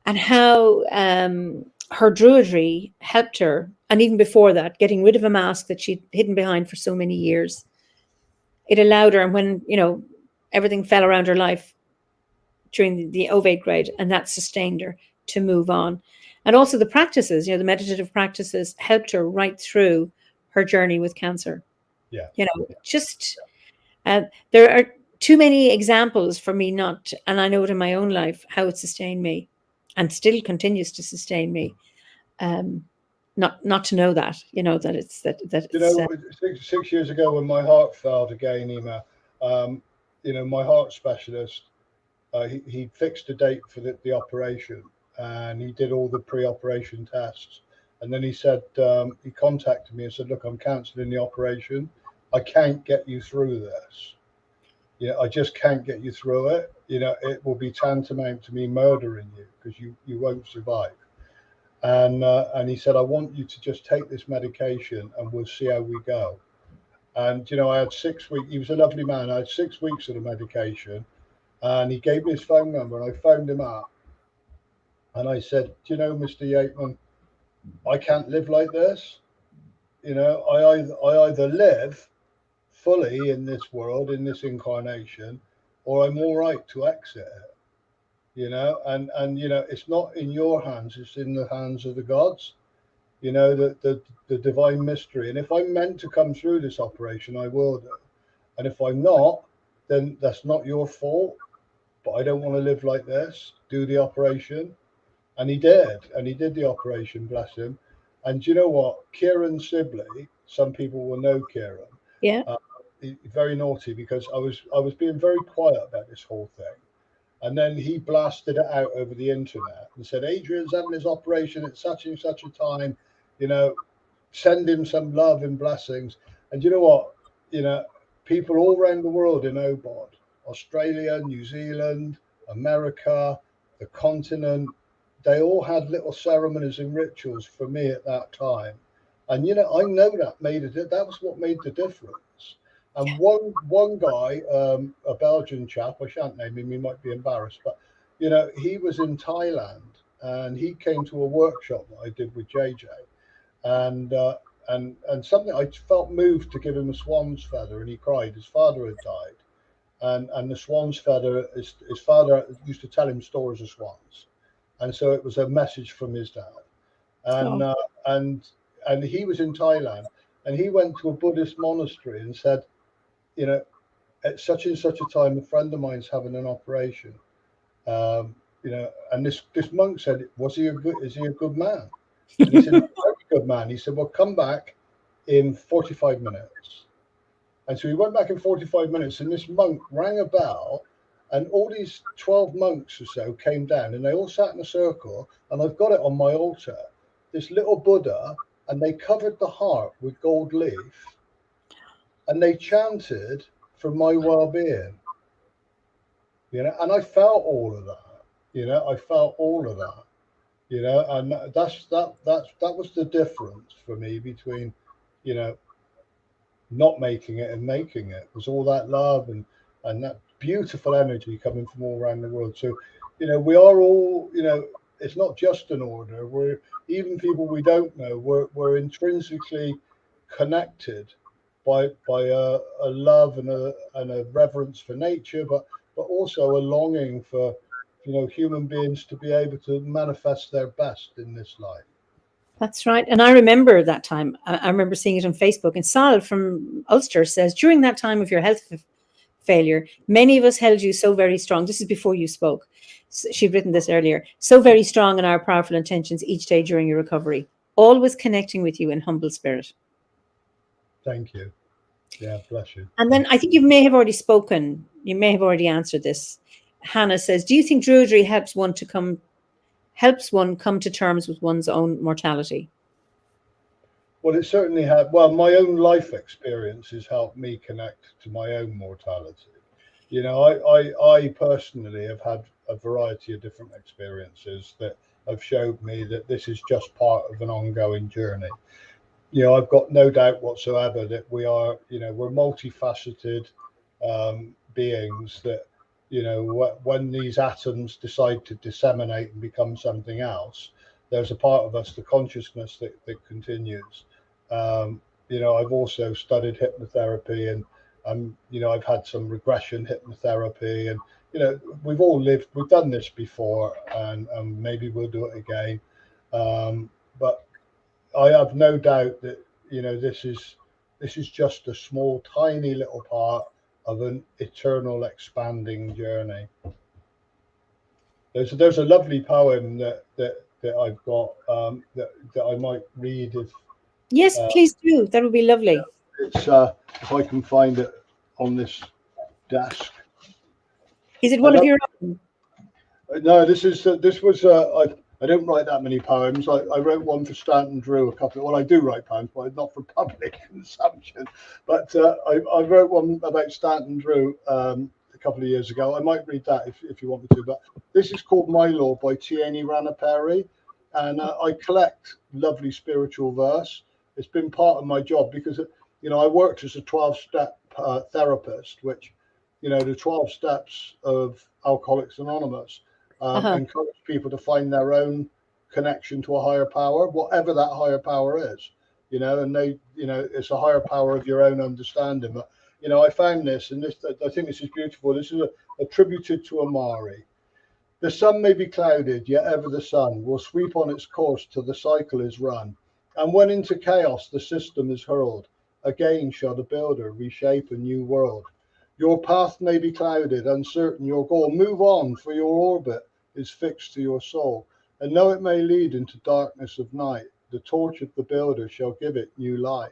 and how her druidry helped her. And even before that, getting rid of a mask that she'd hidden behind for so many years, it allowed her. And when, you know, everything fell around her life during the ovate grade, and that sustained her to move on. And also the practices, you know, the meditative practices helped her right through her journey with cancer.
Yeah.
You know, just there are too many examples for me not, and I know it in my own life, how it sustained me and still continues to sustain me. Not to know that, you know, that it's that
you know, 6 years ago when my heart failed again, Eimear, you know, my heart specialist, he fixed a date for the operation, and he did all the pre-operation tests, and then he said, he contacted me and said, look, I'm cancelling the operation. I can't get you through this. Yeah, I just can't get you through it. You know, it will be tantamount to me murdering you, because you won't survive. And he said, I want you to just take this medication and we'll see how we go. And, you know, I had 6 weeks. He was a lovely man. I had 6 weeks of the medication, and he gave me his phone number, and I phoned him up. And I said, do you know, Mr. Yateman, I can't live like this. You know, I either live fully in this world, in this incarnation, or I'm all right to exit it. You know, and you know, it's not in your hands, it's in the hands of the gods. You know, the divine mystery. And if I'm meant to come through this operation, I will do. And if I'm not, then that's not your fault. But I don't want to live like this. Do the operation. And he did. And he did the operation, bless him. And you know what? Kieran Sibley, some people will know Kieran.
Yeah.
Very naughty, because I was being very quiet about this whole thing. And then he blasted it out over the internet and said, Adrian's having his operation at such and such a time, you know, send him some love and blessings. And you know what? You know, people all around the world in OBOD, Australia, New Zealand, America, the continent, they all had little ceremonies and rituals for me at that time. And, you know, I know that that was what made the difference. And one guy, a Belgian chap, I shan't name him, he might be embarrassed, but, you know, he was in Thailand, and he came to a workshop that I did with JJ. And something, I felt moved to give him a swan's feather, and he cried. His father had died, and the swan's feather, his father used to tell him stories of swans, and so it was a message from his dad. And he was in Thailand, and he went to a Buddhist monastery and said, you know, at such and such a time, a friend of mine's having an operation. You know, and this monk said, is he a good man? And he said, he's a very good man. He said, well, come back in 45 minutes. And so he went back in 45 minutes, and this monk rang a bell, and all these 12 monks or so came down, and they all sat in a circle, and I've got it on my altar, this little Buddha, and they covered the heart with gold leaf, and they chanted for my well-being. you know, and I felt all of that, you know, I felt all of that, you know, and that was the difference for me between, you know, not making it and making it, was all that love and that beautiful energy coming from all around the world. So, you know, we are all, you know, it's not just an order. We're, even people we don't know, we're intrinsically connected by a love and a reverence for nature, but also a longing for, you know, human beings to be able to manifest their best in this life.
That's right. And I remember that time. I remember seeing it on Facebook. And Sal from Ulster says, during that time of your health failure, many of us held you so very strong. This is before you spoke. She'd written this earlier. So very strong in our powerful intentions each day during your recovery, always connecting with you in humble spirit.
Thank you. Yeah, bless you.
And then I think you may have already spoken. You may have already answered this. Hannah says, do you think druidry helps one come to terms with one's own mortality?
Well, it certainly had. Well, my own life experiences helped me connect to my own mortality. You know, I personally have had a variety of different experiences that have showed me that this is just part of an ongoing journey. You know, I've got no doubt whatsoever that we are, you know, we're multifaceted beings that, you know, when these atoms decide to disseminate and become something else, there's a part of us, the consciousness that continues. You know, I've also studied hypnotherapy and you know, I've had some regression hypnotherapy and, you know, we've done this before and maybe we'll do it again. But I have no doubt that, you know, this is just a small, tiny little part of an eternal expanding journey. There's a lovely poem that I've got that I might read if
Yes, please do. That would be lovely.
it's if I can find it on this desk.
Is it one of your own?
No, this was I don't write that many poems. I wrote one for Stanton Drew well, I do write poems, but not for public consumption. But I wrote one about Stanton Drew a couple of years ago. I might read that if you want me to. But this is called My Law by Tieni Ranaperi, and I collect lovely spiritual verse. It's been part of my job because, you know, I worked as a 12-step therapist, which, you know, the 12 steps of Alcoholics Anonymous. Encourage people to find their own connection to a higher power, whatever that higher power is, you know, and they, you know, it's a higher power of your own understanding. But, you know, I found this, and this, I think this is beautiful. This is attributed to Amari. The sun may be clouded, yet ever the sun will sweep on its course till the cycle is run. And when into chaos the system is hurled, again shall the builder reshape a new world. Your path may be clouded, uncertain your goal. Move on, for your orbit is fixed to your soul. And though it may lead into darkness of night, the torch of the builder shall give it new light.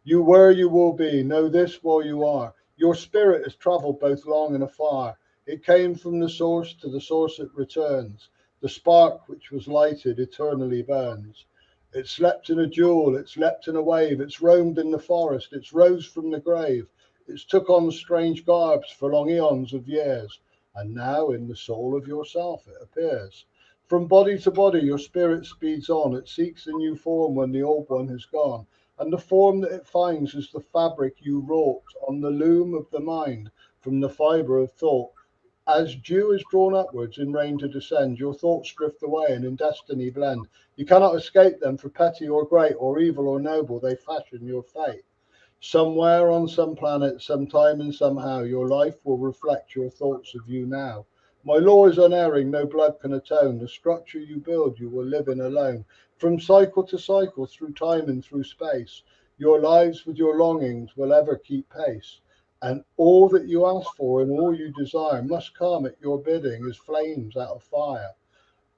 You were, you will be, know this while you are. Your spirit has travelled both long and afar. It came from the source, to the source it returns. The spark which was lighted eternally burns. It slept in a jewel, it slept in a wave, it's roamed in the forest, it's rose from the grave. It's took on strange garbs for long eons of years, and now in the soul of yourself it appears. From body to body your spirit speeds on, it seeks a new form when the old one has gone, and the form that it finds is the fabric you wrought on the loom of the mind from the fibre of thought. As dew is drawn upwards in rain to descend, your thoughts drift away and in destiny blend. You cannot escape them, for petty or great, or evil or noble, they fashion your fate. Somewhere on some planet, sometime and somehow, your life will reflect your thoughts of you now. My law is unerring, no blood can atone. The structure you build, you will live in alone. From cycle to cycle, through time and through space, your lives with your longings will ever keep pace. And all that you ask for and all you desire must come at your bidding as flames out of fire.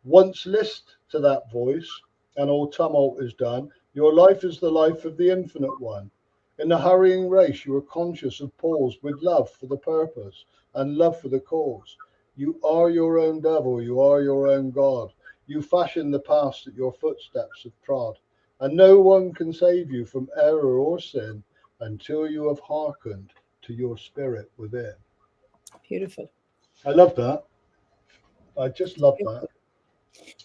Once list to that voice, and all tumult is done. Your life is the life of the infinite one. In the hurrying race, you are conscious of pause with love for the purpose and love for the cause. You are your own devil, you are your own God. You fashion the past that your footsteps have trod, and no one can save you from error or sin until you have hearkened to your spirit within.
Beautiful.
I love that. I just love that.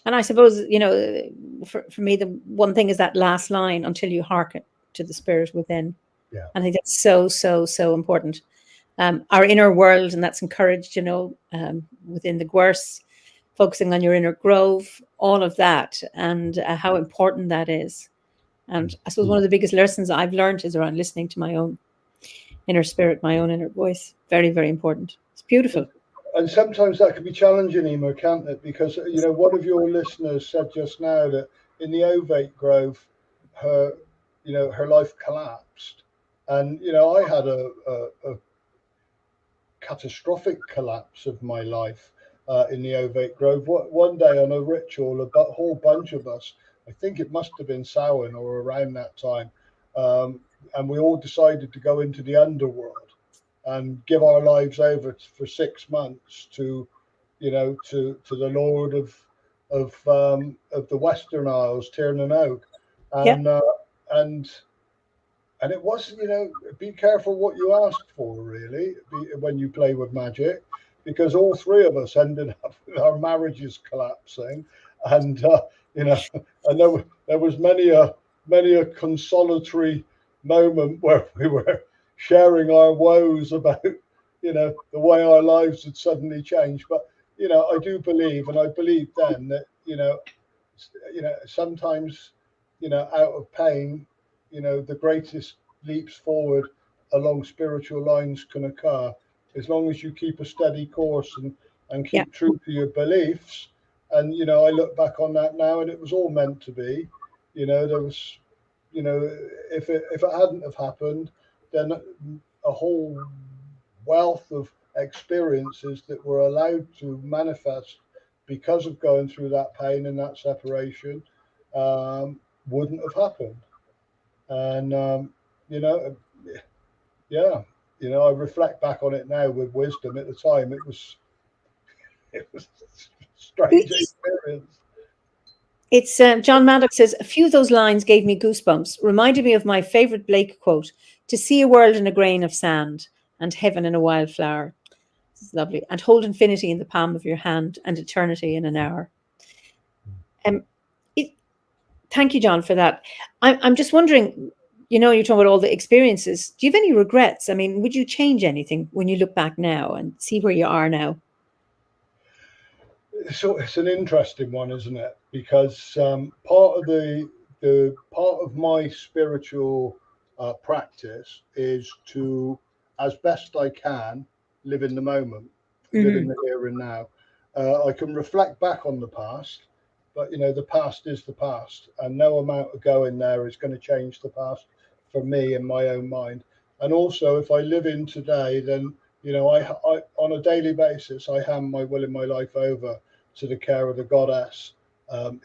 And I suppose, you know, for me, the one thing is that last line, until you hearken to the spirit within.
Yeah.
And I think that's so important. Our inner world, and that's encouraged, you know, within the Gwers, focusing on your inner grove, all of that, and how important that is. And I suppose one of the biggest lessons I've learned is around listening to my own inner spirit, my own inner voice. Very, very important. It's beautiful.
And sometimes that can be challenging, Eimear, can't it? Because, you know, one of your listeners said just now that in the ovate grove, her life collapsed. And, you know, I had a catastrophic collapse of my life in the ovate grove. One day on a ritual, a whole bunch of us, I think it must have been Samhain or around that time, and we all decided to go into the underworld and give our lives over for 6 months to, you know, to the Lord of the Western Isles, Tiernan Oak,
Yeah.
and it was, you know, be careful what you ask for, really, when you play with magic, because all three of us ended up with our marriages collapsing, and you know, and there was many a consolatory moment where we were sharing our woes about, you know, the way our lives had suddenly changed. But, you know, I do believe, and I believed then that, you know, sometimes, you know, out of pain, you know, the greatest leaps forward along spiritual lines can occur, as long as you keep a steady course and
Yeah.
keep true to your beliefs. And, you know, I look back on that now, and it was all meant to be. You know, there was, you know, if it hadn't have happened, then a whole wealth of experiences that were allowed to manifest because of going through that pain and that separation wouldn't have happened. And you know, yeah, you know, I reflect back on it now with wisdom. At the time, it was a strange experience.
It's John Maddox says, a few of those lines gave me goosebumps, reminded me of my favorite Blake quote, to see a world in a grain of sand and heaven in a wildflower. This is lovely. And hold infinity in the palm of your hand and eternity in an hour. Um, it, Thank you, John, for that. I'm just wondering, you know, you're talking about all the experiences. Do you have any regrets? I mean, would you change anything when you look back now and see where you are now?
So it's an interesting one, isn't it? Because part of part of my spiritual practice is to, as best I can, live in the moment, live in
Mm-hmm.
the here and now. I can reflect back on the past, but, you know, the past is the past, and no amount of going there is going to change the past for me in my own mind. And also, if I live in today, then, you know, I on a daily basis, I hand my will in my life over to the care of the goddess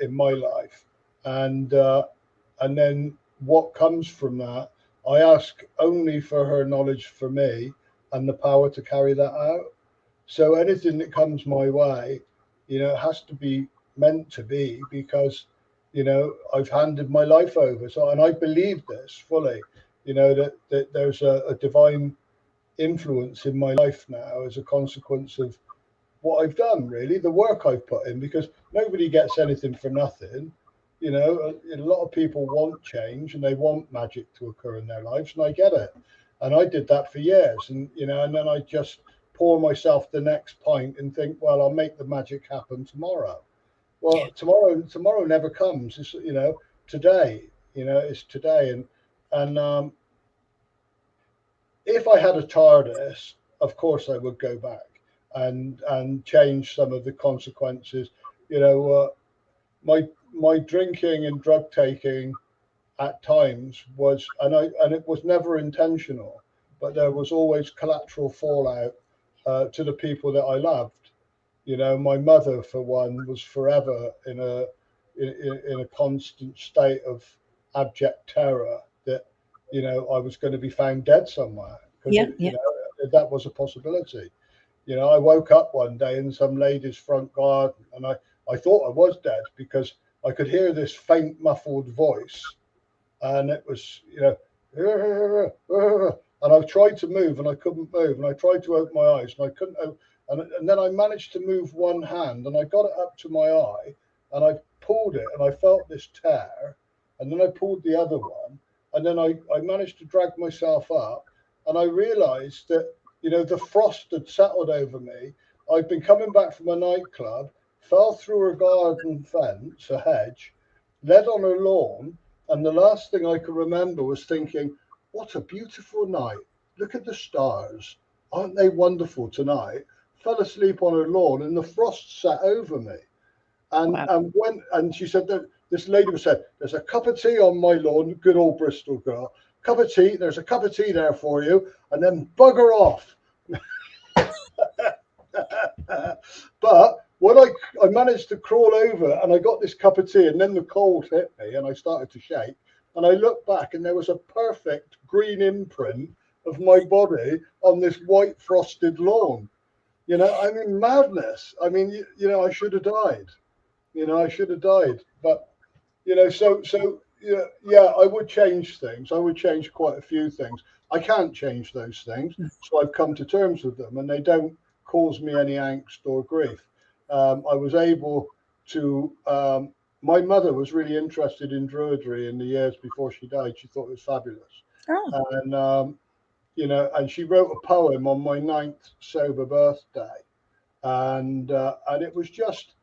in my life, and then what comes from that, I ask only for her knowledge for me and the power to carry that out. So anything that comes my way, you know, has to be meant to be, because, you know, I've handed my life over. So, and I believe this fully, you know, that there's a divine influence in my life now as a consequence of what I've done, really, the work I've put in, because nobody gets anything for nothing. You know, a lot of people want change and they want magic to occur in their lives, and I get it. And I did that for years, and, you know, and then I just pour myself the next pint and think, well, I'll make the magic happen tomorrow. Well, tomorrow never comes. It's, you know, today. You know, it's today, and if I had a TARDIS, of course I would go back and change some of the consequences. You know, my drinking and drug taking at times was, and it was never intentional, but there was always collateral fallout to the people that I loved. You know, my mother, for one, was forever in a constant state of abject terror that, you know, I was going to be found dead somewhere, because,
Yeah,
you
yeah.
know, that was a possibility. You know, I woke up one day in some lady's front garden, and I thought I was dead, because I could hear this faint muffled voice, and it was, you know, And I tried to move and I couldn't move, and I tried to open my eyes and I couldn't open, and then I managed to move one hand and I got it up to my eye and I pulled it and I felt this tear, and then I pulled the other one, and then I managed to drag myself up, and I realized that, you know, the frost had settled over me. I'd been coming back from a nightclub, fell through a garden fence, a hedge, led on a lawn, and the last thing I could remember was thinking, what a beautiful night. Look at the stars. Aren't they wonderful tonight? Fell asleep on a lawn and the frost sat over me.
Wow.
And she said that this lady said, there's a cup of tea on my lawn, good old Bristol girl. Cup of tea, there's a cup of tea there for you, and then bugger off. But when I managed to crawl over and I got this cup of tea, and then the cold hit me and I started to shake, and I looked back and there was a perfect green imprint of my body on this white frosted lawn. You know, I mean, madness. I mean, you know, I should have died. You know, I should have died. But, you know, so yeah, I would change things. I would change quite a few things. I can't change those things, so I've come to terms with them, and they don't cause me any angst or grief. I was able to. My mother was really interested in druidry in the years before she died. She thought it was fabulous, and you know, and she wrote a poem on my 9th sober birthday, and it was just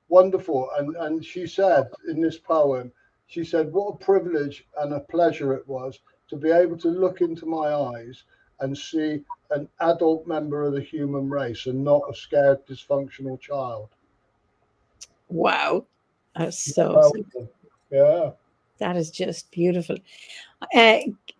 wonderful. And she said in this poem, she said, what a privilege and a pleasure it was to be able to look into my eyes and see an adult member of the human race and not a scared, dysfunctional child.
Wow. That's so
yeah.
That is just beautiful.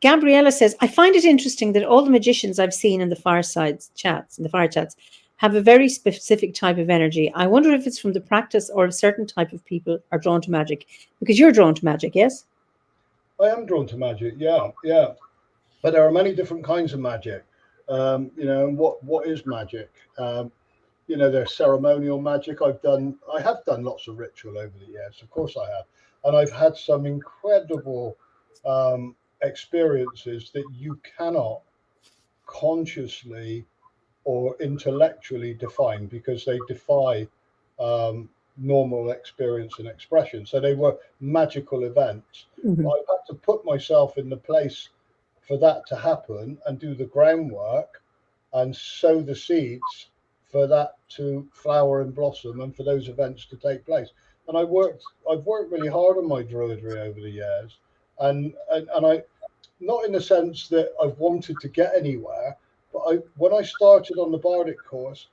Gabriella says, I find it interesting that all the magicians I've seen in the fire chats, have a very specific type of energy. I wonder if it's from the practice or a certain type of people are drawn to magic. Because you're drawn to magic, yes?
I am drawn to magic, yeah. But there are many different kinds of magic. You know, and what is magic? You know, there's ceremonial magic. I have done lots of ritual over the years. Of course I have. And I've had some incredible experiences that you cannot consciously or intellectually define, because they defy normal experience and expression. So they were magical events.
Mm-hmm.
I've had to put myself in the place for that to happen and do the groundwork and sow the seeds for that to flower and blossom and for those events to take place. And I've worked really hard on my druidry over the years, and I, not in the sense that I've wanted to get anywhere, but when I started on the Bardic course,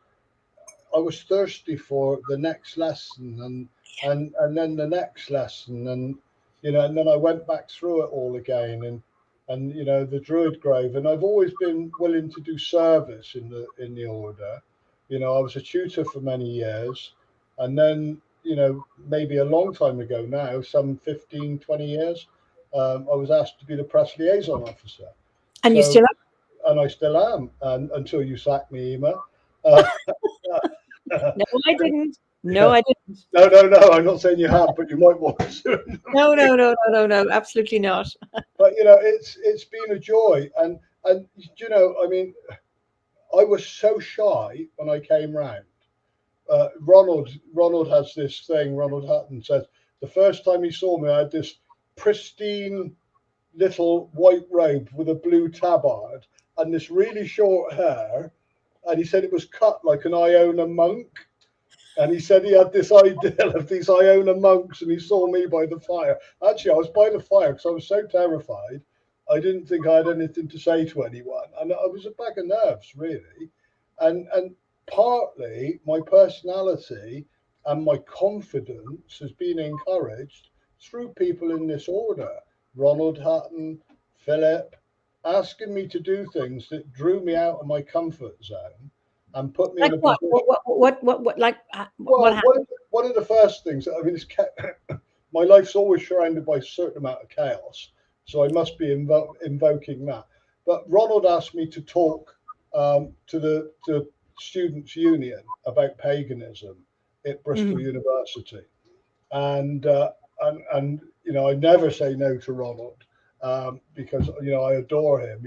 I was thirsty for the next lesson and then the next lesson, and you know, and then I went back through it all again, and you know, the Druid Grove, and I've always been willing to do service in the order. You know, I was a tutor for many years, and then, you know, maybe a long time ago now, some 15, 20 years, I was asked to be the press liaison officer.
And you still
are? And I still am, and until you sack me, Eimear.
No, I didn't. No, I didn't.
No, I'm not saying you have, but you might want to.
No, absolutely not.
But you know, it's been a joy, and you know, I mean, I was so shy when I came round. Ronald has this thing. Ronald Hutton says the first time he saw me, I had this pristine little white robe with a blue tabard and this really short hair, and he said it was cut like an Iona monk. And he said he had this ideal of these Iona monks, and he saw me by the fire. Actually, I was by the fire because I was so terrified. I didn't think I had anything to say to anyone, and I was a bag of nerves, really. And partly my personality and my confidence has been encouraged through people in this order. Ronald Hutton, Philip, asking me to do things that drew me out of my comfort zone and put me
like
in a
what?
position.
What like what happened?
One of the first things, I mean, it's my life's always surrounded by a certain amount of chaos, so I must be invoking that. But Ronald asked me to talk to the Students' Union about paganism at Bristol University, and you know, I never say no to Ronald, because you know, I adore him.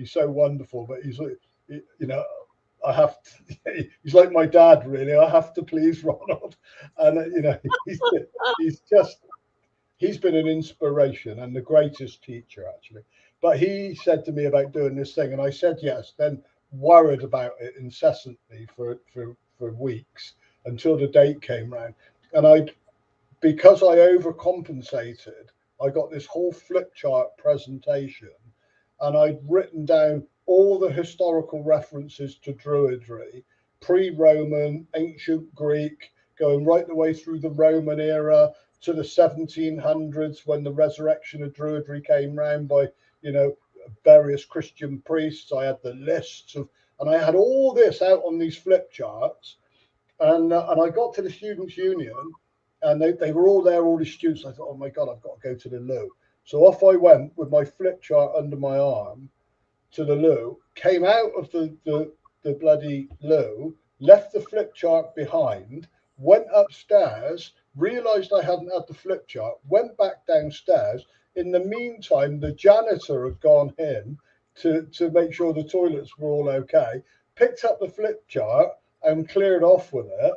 he's so wonderful, but he's like, you know, I have to, he's like my dad, really. I have to please Ronald. And, you know, he's been an inspiration and the greatest teacher, actually. But he said to me about doing this thing, and I said yes, then worried about it incessantly for weeks until the date came round. And because I overcompensated, I got this whole flip chart presentation, and I'd written down all the historical references to druidry, pre-Roman, ancient Greek, going right the way through the Roman era to the 1700s when the resurrection of druidry came round by, you know, various Christian priests. I had the lists of, and I had all this out on these flip charts, and I got to the Students' Union, and they were all there, all the students. I thought, oh my God, I've got to go to the loo. So off I went with my flip chart under my arm to the loo, came out of the bloody loo, left the flip chart behind, went upstairs, realised I hadn't had the flip chart, went back downstairs. In the meantime, the janitor had gone in to make sure the toilets were all okay, picked up the flip chart and cleared off with it,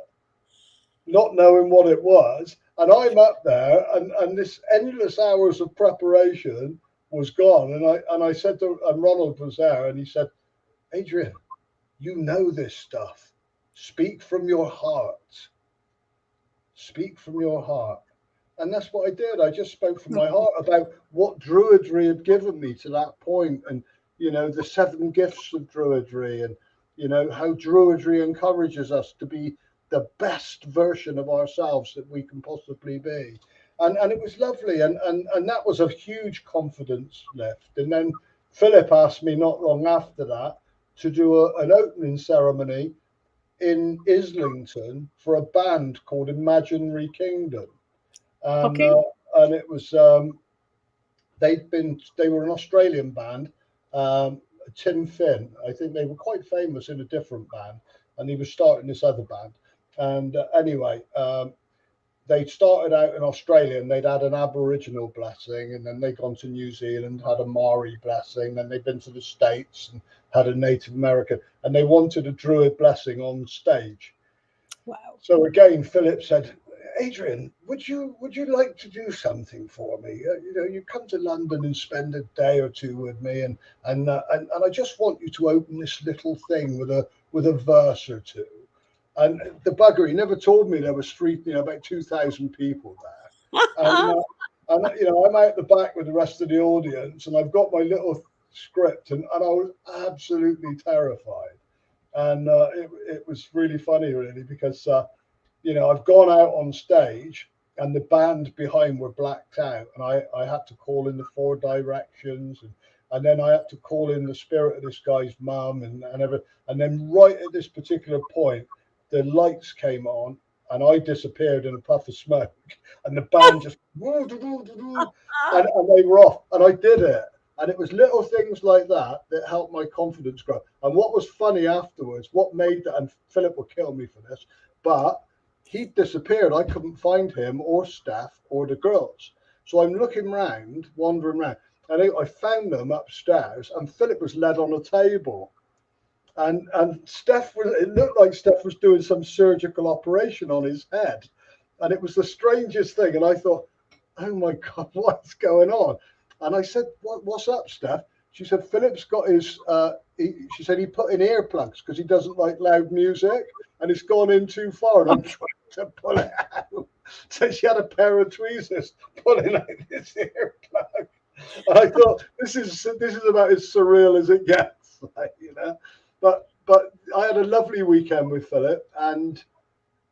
not knowing what it was. And I'm up there, and this endless hours of preparation was gone. And I said to, and Ronald was there, and he said, Adrian, you know this stuff. Speak from your heart. Speak from your heart. And that's what I did. I just spoke from my heart about what druidry had given me to that point, and, you know, the 7 gifts of druidry, and, you know, how druidry encourages us to be the best version of ourselves that we can possibly be. And it was lovely. And that was a huge confidence lift. And then Philip asked me not long after that to do an opening ceremony in Islington for a band called Imaginary Kingdom. And, and it was, they were an Australian band, Tim Finn. I think they were quite famous in a different band, and he was starting this other band. And anyway, they started out in Australia, and they'd had an Aboriginal blessing, and then they'd gone to New Zealand, had a Maori blessing, then they'd been to the States and had a Native American, and they wanted a Druid blessing on stage.
Wow.
So again, Philip said, Adrian, would you like to do something for me? You know, you come to London and spend a day or two with me, and I just want you to open this little thing with a verse or two. And the bugger, he never told me there was about 2,000 people there. And you know, I'm out the back with the rest of the audience, and I've got my little script, and I was absolutely terrified. And it was really funny, really, because you know, I've gone out on stage, and the band behind were blacked out, and I had to call in the 4 directions, and then I had to call in the spirit of this guy's mum, and then right at this particular point, the lights came on, and I disappeared in a puff of smoke, and the band just and they were off, and I did it. And it was little things like that that helped my confidence grow. And what was funny afterwards, what made that, and Philip will kill me for this, but he disappeared. I couldn't find him or Steph or the girls. So I'm looking around, wandering around, and I found them upstairs, and Philip was led on a table. And it looked like Steph was doing some surgical operation on his head. And it was the strangest thing. And I thought, oh my God, what's going on? And I said, what's up, Steph? She said, Philip's got his, she said he put in earplugs because he doesn't like loud music, and it's gone in too far, and I'm trying to pull it out. So she had a pair of tweezers pulling out his earplug. And I thought, this is about as surreal as it gets, like, you know. But I had a lovely weekend with Philip, and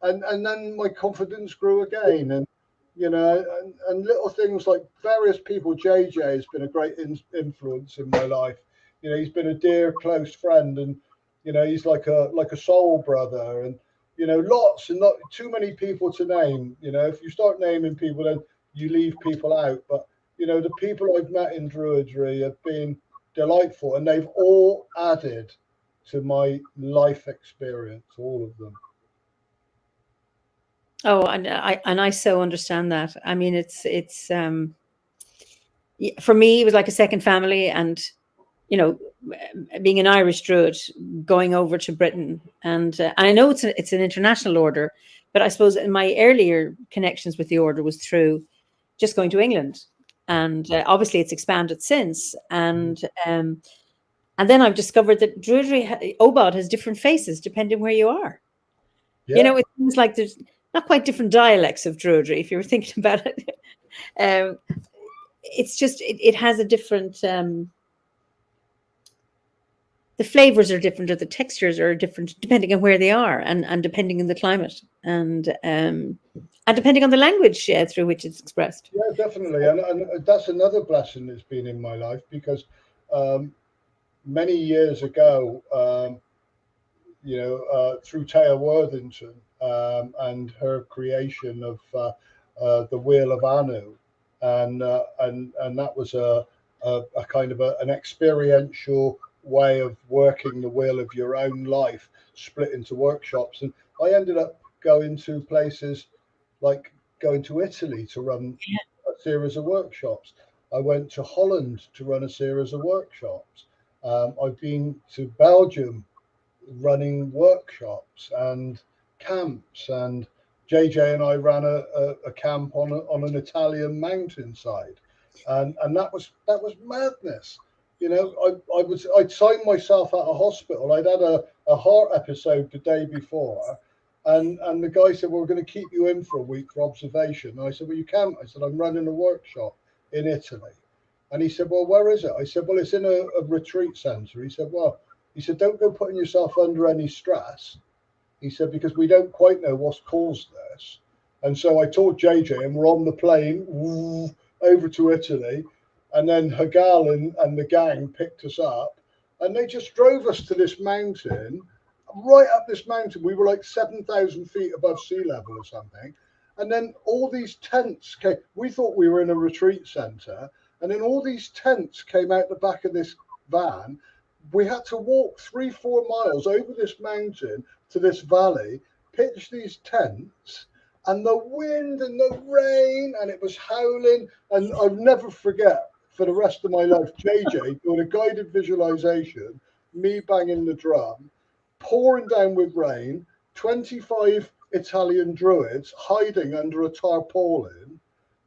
then my confidence grew again, and you know, and little things like various people. JJ has been a great influence in my life. You know, he's been a dear, close friend, and you know, he's like a soul brother, and you know, lots and not too many people to name. You know, if you start naming people, then you leave people out. But you know, the people I've met in druidry have been delightful, and they've all added to my life experience, all of them.
Oh, and I so understand that. I mean, it's for me, it was like a second family, and you know, being an Irish Druid, going over to Britain, and I know it's an international order, but I suppose in my earlier connections with the order was through just going to England, and obviously it's expanded since, and then I've discovered that druidry, OBOD, has different faces depending where you are.
Yeah.
You know, it seems like there's not quite different dialects of druidry, if you were thinking about it. It's just, it has a different, the flavors are different, or the textures are different depending on where they are, and depending on the climate, and depending on the language through which it's expressed.
Yeah, definitely. And that's another blessing that's been in my life, because many years ago, through Taya Worthington and her creation of the Wheel of Anu, and that was a kind of an experiential way of working the wheel of your own life, split into workshops. And I ended up going to places like going to Italy to run a series of workshops. I went to Holland to run a series of workshops. I've been to Belgium running workshops and camps, and JJ and I ran a camp on an Italian mountainside, and that was madness. You know, I'd signed myself out of hospital. I'd had a heart episode the day before, and the guy said, well, we're going to keep you in for a week for observation. And I said, well, you can't. I said, I'm running a workshop in Italy. And he said, well, where is it? I said, well, it's in a retreat centre. He said, well, don't go putting yourself under any stress. He said, because we don't quite know what's caused this. And so I told JJ, and we're on the plane over to Italy. And then Hagal and the gang picked us up, and they just drove us to this mountain, right up this mountain. We were like 7,000 feet above sea level or something. And then all these tents came. We thought we were in a retreat centre. And then all these tents came out the back of this van. We had to walk 3-4 miles over this mountain to this valley, pitch these tents, and the wind and the rain, and it was howling. And I'll never forget for the rest of my life, JJ doing a guided visualization, me banging the drum, pouring down with rain, 25 Italian druids hiding under a tarpaulin.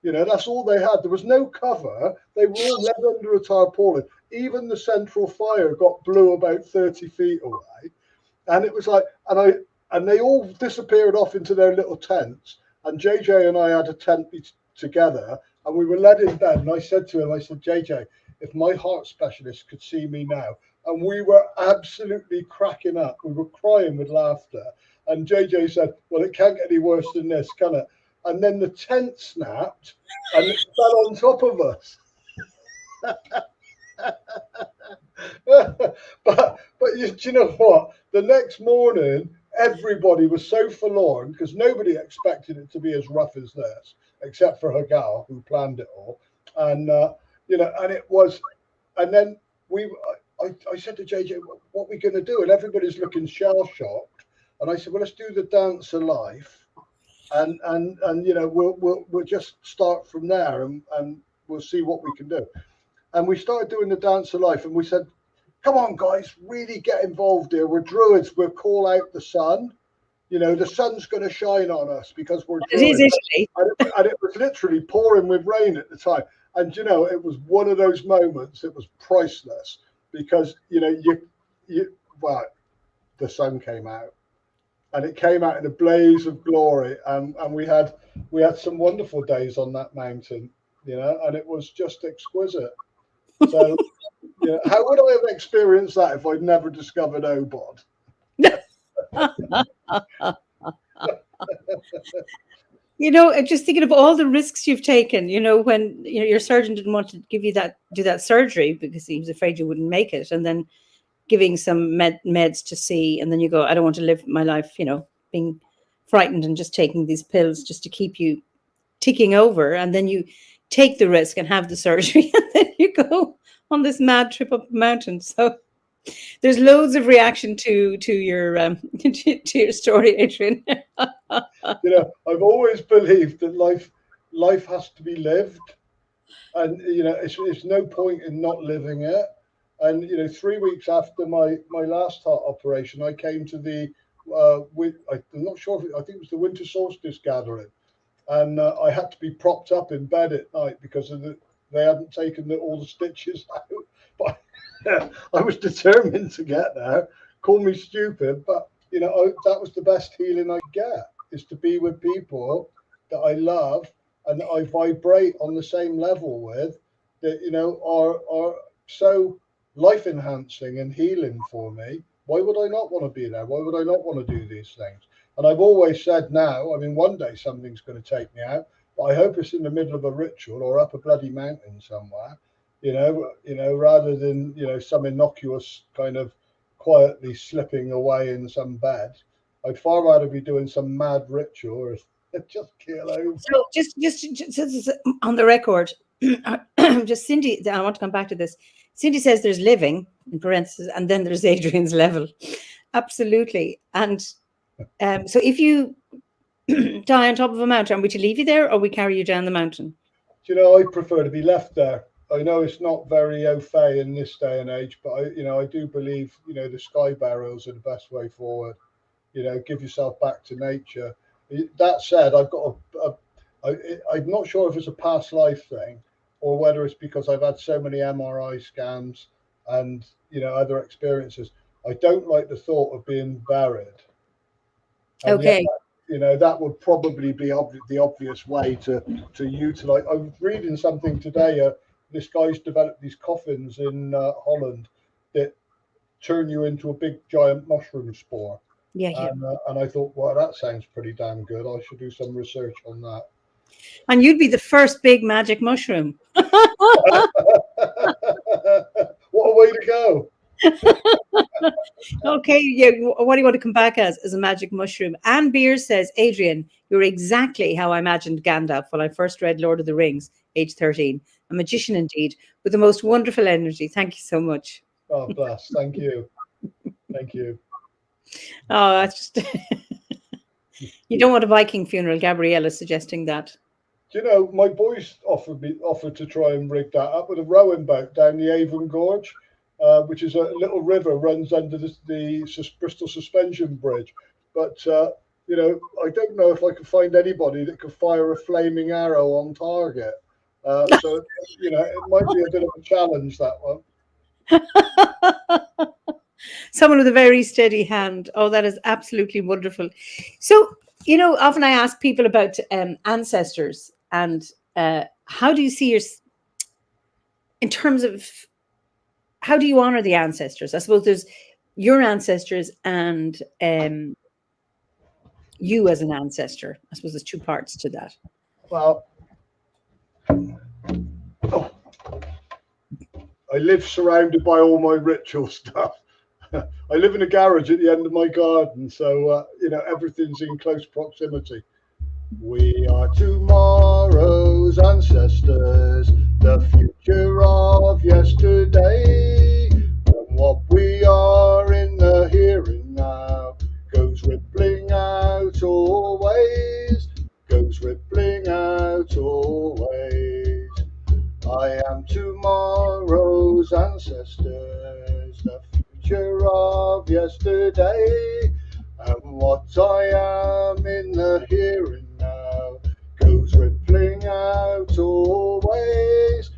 You know, that's all they had. There was no cover. They were all led under a tarpaulin. Even the central fire got blew about 30 feet away. And it was like, and they all disappeared off into their little tents. And JJ and I had a tent together, and we were led in bed. And I said to him, I said, JJ, if my heart specialist could see me now. And we were absolutely cracking up. We were crying with laughter. And JJ said, well, it can't get any worse than this, can it? And then the tent snapped and it fell on top of us. but you know what? The next morning, everybody was so forlorn because nobody expected it to be as rough as this, except for Hagal, who planned it all. And and it was. And then I said to JJ, "What are we going to do?" And everybody's looking shell shocked. And I said, "Well, let's do the dance of life." And we'll just start from there, and we'll see what we can do. And we started doing the dance of life, and we said, come on guys, really get involved here. We're druids. We'll call out the sun. You know, the sun's going to shine on us because we're druids.
It is Italy.
And it was literally pouring with rain at the time. And it was one of those moments. It was priceless because the sun came out. And it came out in a blaze of glory, and we had some wonderful days on that mountain, and it was just exquisite. So, how would I have experienced that if I'd never discovered OBOD?
Just thinking of all the risks you've taken. When your surgeon didn't want to give you do that surgery because he was afraid you wouldn't make it, and then giving some meds to see, and then you go, I don't want to live my life, being frightened and just taking these pills just to keep you ticking over, and then you take the risk and have the surgery, and then you go on this mad trip up the mountain. So there's loads of reaction to your to your story, Adrian.
I've always believed that life has to be lived, and it's no point in not living it. And 3 weeks after my last heart operation, I came to the I'm not sure I think it was the winter solstice gathering, and I had to be propped up in bed at night because they hadn't taken all the stitches out. But I was determined to get there. Call me stupid, but that was the best healing I get, is to be with people that I love and that I vibrate on the same level with, that are so life enhancing and healing for me. Why would I not want to be there? Why would I not want to do these things? And I've always said now, I mean, one day something's going to take me out, but I hope it's in the middle of a ritual or up a bloody mountain somewhere, rather than, some innocuous kind of quietly slipping away in some bed. I'd far rather be doing some mad ritual or just keel over.
So just on the record, just Cindy, I want to come back to this. Cindy says there's living, in parentheses, and then there's Adrian's level. Absolutely. And so if you die on top of a mountain, would you leave you there, or we carry you down the mountain?
I prefer to be left there. I know it's not very au fait in this day and age, but I do believe, the sky burials are the best way forward. Give yourself back to nature. That said, I've got I'm not sure if it's a past life thing or whether it's because I've had so many MRI scans and, other experiences. I don't like the thought of being buried. And
okay.
Yet, that would probably be the obvious way to utilize. I was reading something today. This guy's developed these coffins in Holland that turn you into a big giant mushroom spore.
Yeah.
And I thought, well, that sounds pretty damn good. I should do some research on that.
And you'd be the first big magic mushroom.
What a way to go.
Okay, yeah. What do you want to come back as a magic mushroom? Anne Beers says, Adrian, you're exactly how I imagined Gandalf when I first read Lord of the Rings, age 13. A magician indeed, with the most wonderful energy. Thank you so much.
Oh, bless. Thank you. Thank you.
Oh, that's just... You don't want a Viking funeral, Gabriella suggesting that.
My boys offered to try and rig that up with a rowing boat down the Avon Gorge, which is a little river runs under the Bristol Suspension Bridge. But I don't know if I could find anybody that could fire a flaming arrow on target. So it might be a bit of a challenge, that one.
Someone with a very steady hand. Oh, that is absolutely wonderful. So, often I ask people about ancestors and how do you see in terms of how do you honor the ancestors? I suppose there's your ancestors and you as an ancestor. I suppose there's two parts to that.
Well, I live surrounded by all my ritual stuff. I live in a garage at the end of my garden, so everything's in close proximity. We are tomorrow's ancestors, the future of yesterday. And what we are in the here and now goes rippling out always, goes rippling out always. I am tomorrow's ancestors, the future of yesterday. And what I am in the here and now goes rippling out always,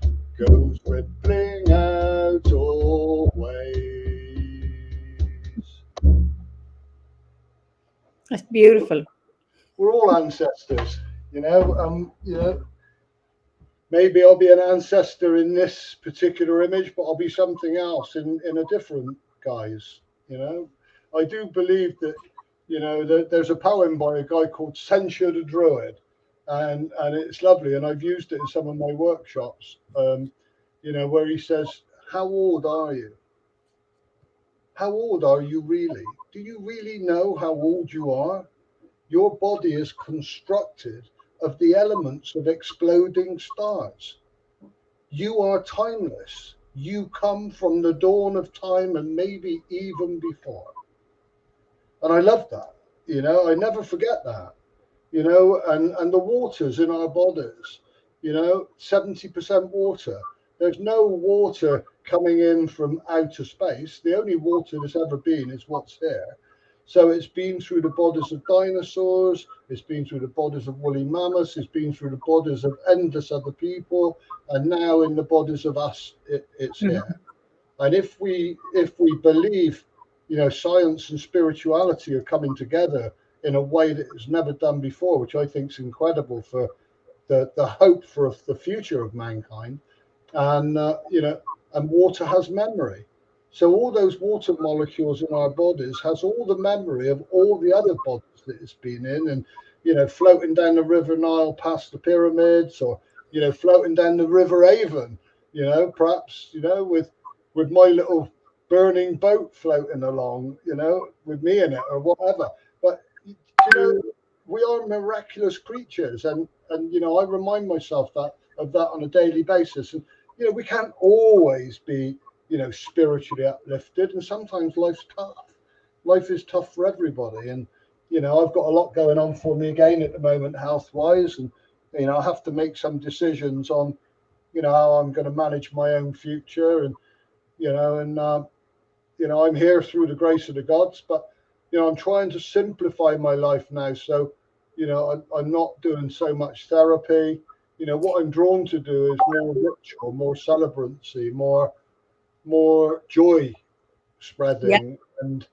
goes rippling out always.
That's beautiful.
We're all ancestors, maybe I'll be an ancestor in this particular image, but I'll be something else in a different guise. I do believe that there's a poem by a guy called Censure the Druid, and it's lovely, and I've used it in some of my workshops. Where he says, "How old are you? How old are you really? Do you really know how old you are? Your body is constructed of the elements of exploding stars. You are timeless. You come from the dawn of time and maybe even before." And I love that. I never forget that. And the waters in our bodies, 70% water. There's no water coming in from outer space. The only water there's ever been is what's here. So it's been through the bodies of dinosaurs, it's been through the bodies of woolly mammoths, it's been through the bodies of endless other people, and now in the bodies of us, it's here. And if we believe, science and spirituality are coming together in a way that is never done before, which I think is incredible for the hope for the future of mankind, and and water has memory. So all those water molecules in our bodies has all the memory of all the other bodies that it's been in, and floating down the River Nile past the pyramids, or floating down the River Avon, perhaps with my little burning boat floating along, with me in it or whatever. But we are miraculous creatures, and I remind myself of that on a daily basis. And we can't always be spiritually uplifted, and sometimes life's tough. Life is tough for everybody, and I've got a lot going on for me again at the moment, health wise, and I have to make some decisions on how I'm going to manage my own future, and I'm here through the grace of the gods, but I'm trying to simplify my life now, so I'm not doing so much therapy. What I'm drawn to do is more ritual, more celebrancy, more joy spreading, and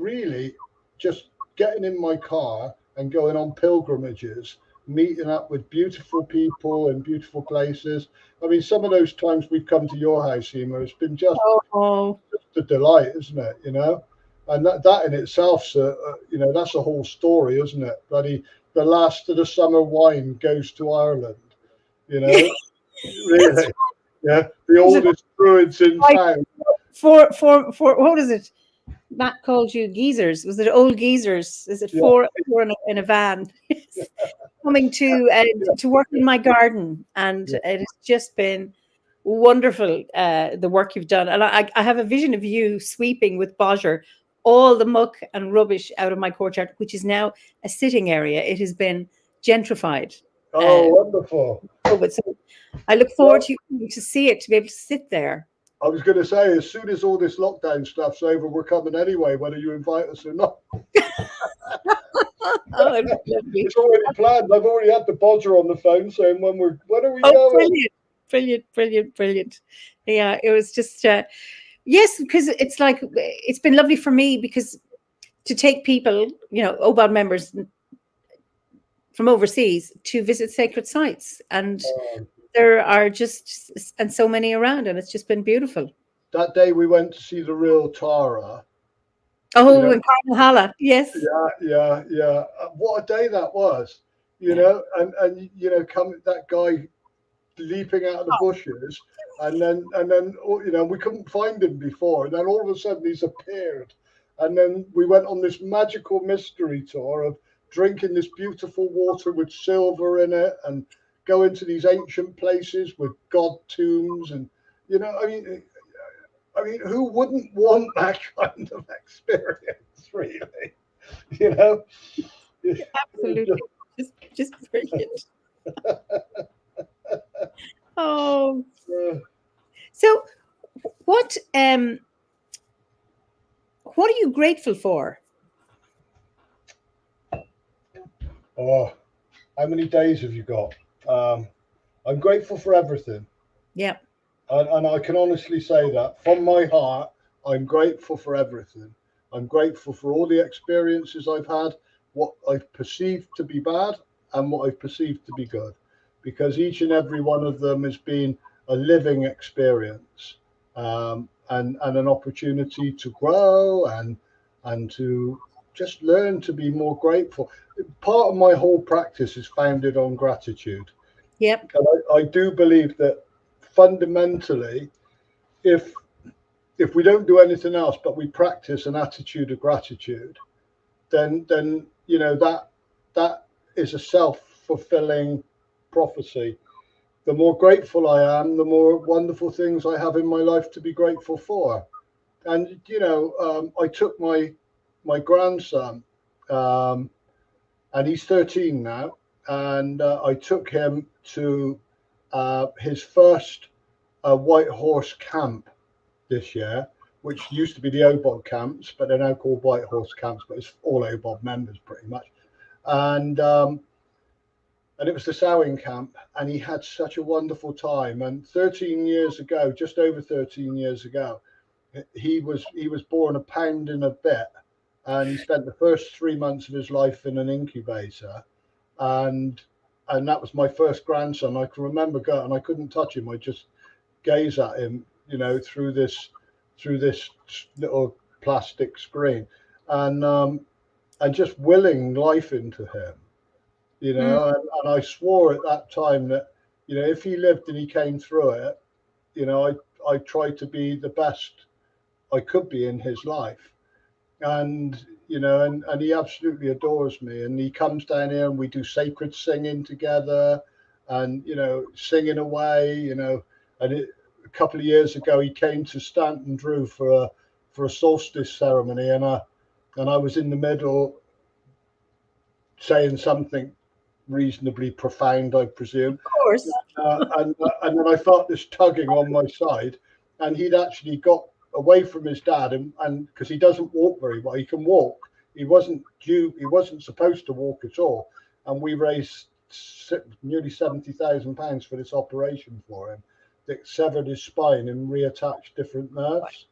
really just getting in my car and going on pilgrimages, meeting up with beautiful people in beautiful places. I mean, some of those times we've come to your house, Eimear, it's been just a delight, isn't it? And that in itself, that's a whole story, isn't it? Bloody the last of the summer wine goes to Ireland, really. Yeah, the oldest druids in town.
For what is it? Matt called you geezers. Was it old geezers? Is it four in a van coming to work in my garden? And it has just been wonderful, the work you've done. And I have a vision of you sweeping with Bodger all the muck and rubbish out of my courtyard, which is now a sitting area. It has been gentrified.
Oh, wonderful.
So I look forward to see it, to be able to sit there.
I was going to say, as soon as all this lockdown stuff's over, we're coming anyway, whether you invite us or not. It's already planned. I've already had the Bodger on the phone saying, when are we going?
Brilliant. Yeah, it was just, yes, because it's like, it's been lovely for me, because to take people, OBOD members from overseas to visit sacred sites, and there are just and so many around, and it's just been beautiful.
That day we went to see the real Tara.
In Carnahalla, yes.
Yeah. What a day that was, and that guy leaping out of the bushes, and then we couldn't find him before, and then all of a sudden he's appeared, and then we went on this magical mystery tour of drinking this beautiful water with silver in it, and go into these ancient places with god tombs, and I mean, who wouldn't want that kind of experience, really?
Absolutely, just brilliant. So what are you grateful for?
Oh, how many days have you got? I'm grateful for everything.
Yeah.
And I can honestly say that from my heart, I'm grateful for everything. I'm grateful for all the experiences I've had, what I've perceived to be bad and what I've perceived to be good, because each and every one of them has been a living experience, and an opportunity to grow and to just learn to be more grateful. Part of my whole practice is founded on gratitude.
Yep.
And I do believe that fundamentally, if we don't do anything else but we practice an attitude of gratitude, then that is a self-fulfilling prophecy. The more grateful I am, the more wonderful things I have in my life to be grateful for. And I took my grandson, and he's 13 now, and I took him to his first a White Horse camp this year, which used to be the OBOD camps, but they're now called White Horse camps, but it's all OBOD members pretty much. And it was the Samhain camp, and he had such a wonderful time. And 13 years ago, just over 13 years ago, he was born a pound and a bit, and he spent the first 3 months of his life in an incubator, and that was my first grandson. I can remember going, and I couldn't touch him. I just gaze at him, you know, through this little plastic screen, and just willing life into him, you know. And I swore at that time that, you know, if he lived and he came through it, you know, I tried to be the best I could be in his life. And, you know, and he absolutely adores me. And he comes down here and we do sacred singing together, and, you know, singing away, you know. And a couple of years ago, he came to Stanton Drew for a solstice ceremony, and I was in the middle saying something reasonably profound, I presume.
Of course.
And then I felt this tugging on my side, and he'd actually got away from his dad, and because he doesn't walk very well. He can walk. He wasn't supposed to walk at all, and we raised nearly £70,000 for this operation for him that severed his spine and reattached different nerves,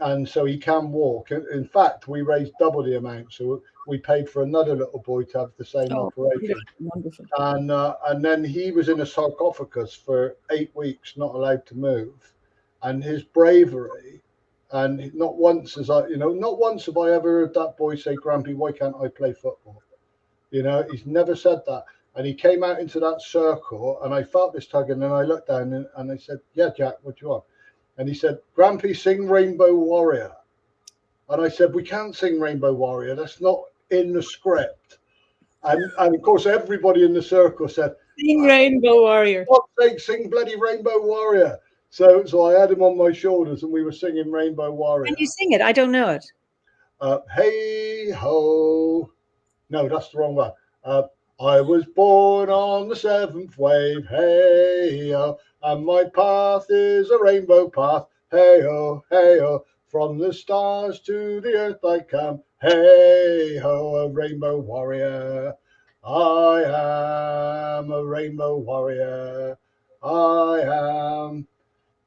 and so he can walk. In fact, we raised double the amount, so we paid for another little boy to have the same operation.
Wonderful.
And then he was in a sarcophagus for 8 weeks, not allowed to move, and his bravery. And not once have I ever heard that boy say, "Grampy, why can't I play football?" You know, he's never said that. And he came out into that circle, and I felt this tug, and then I looked down and I said, "Yeah, Jack, what do you want?" And he said, "Grampy, sing Rainbow Warrior." And I said, "We can't sing Rainbow Warrior. That's not in the script." And of course, everybody in the circle said,
"Sing Rainbow Warrior."
"For God's sake, sing bloody Rainbow Warrior." So I had him on my shoulders, and we were singing Rainbow Warrior.
Can you sing it? I don't know it.
Hey ho. No, that's the wrong one. I was born on the seventh wave. Hey ho. And my path is a rainbow path. Hey ho, hey ho. From the stars to the earth I come. Hey ho, a rainbow warrior. I am a rainbow warrior. I am.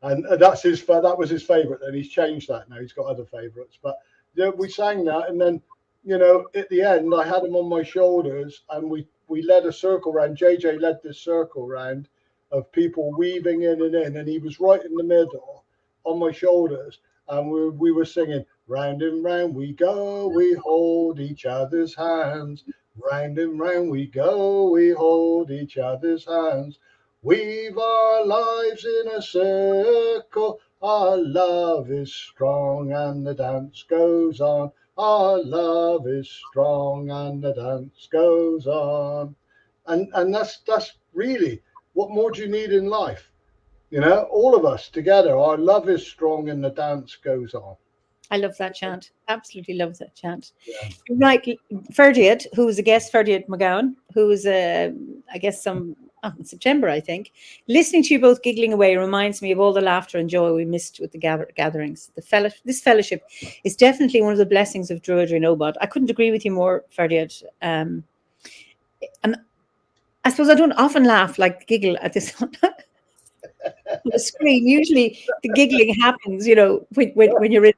And that was his favourite, and he's changed that now. He's got other favourites. But yeah, we sang that, and then, you know, at the end, I had him on my shoulders, and we led a circle round. JJ led this circle round of people weaving in, and he was right in the middle on my shoulders, and we were singing, "Round and round we go, we hold each other's hands. Round and round we go, we hold each other's hands. Weave our lives in a circle, our love is strong and the dance goes on. Our love is strong and the dance goes on." And that's really, what more do you need in life? You know, all of us together, our love is strong and the dance goes on.
I love that chant. Absolutely love that chant.
Yeah.
Right. Ferdiot, who was a guest, Ferdiot McGowan, who was, I guess, in September, I think. Listening to you both giggling away reminds me of all the laughter and joy we missed with the gatherings. This fellowship is definitely one of the blessings of druidry and OBOD. I couldn't agree with you more, Ferdiot. And I suppose I don't often laugh, like giggle at this on the screen. Usually the giggling happens, you know, when you're in.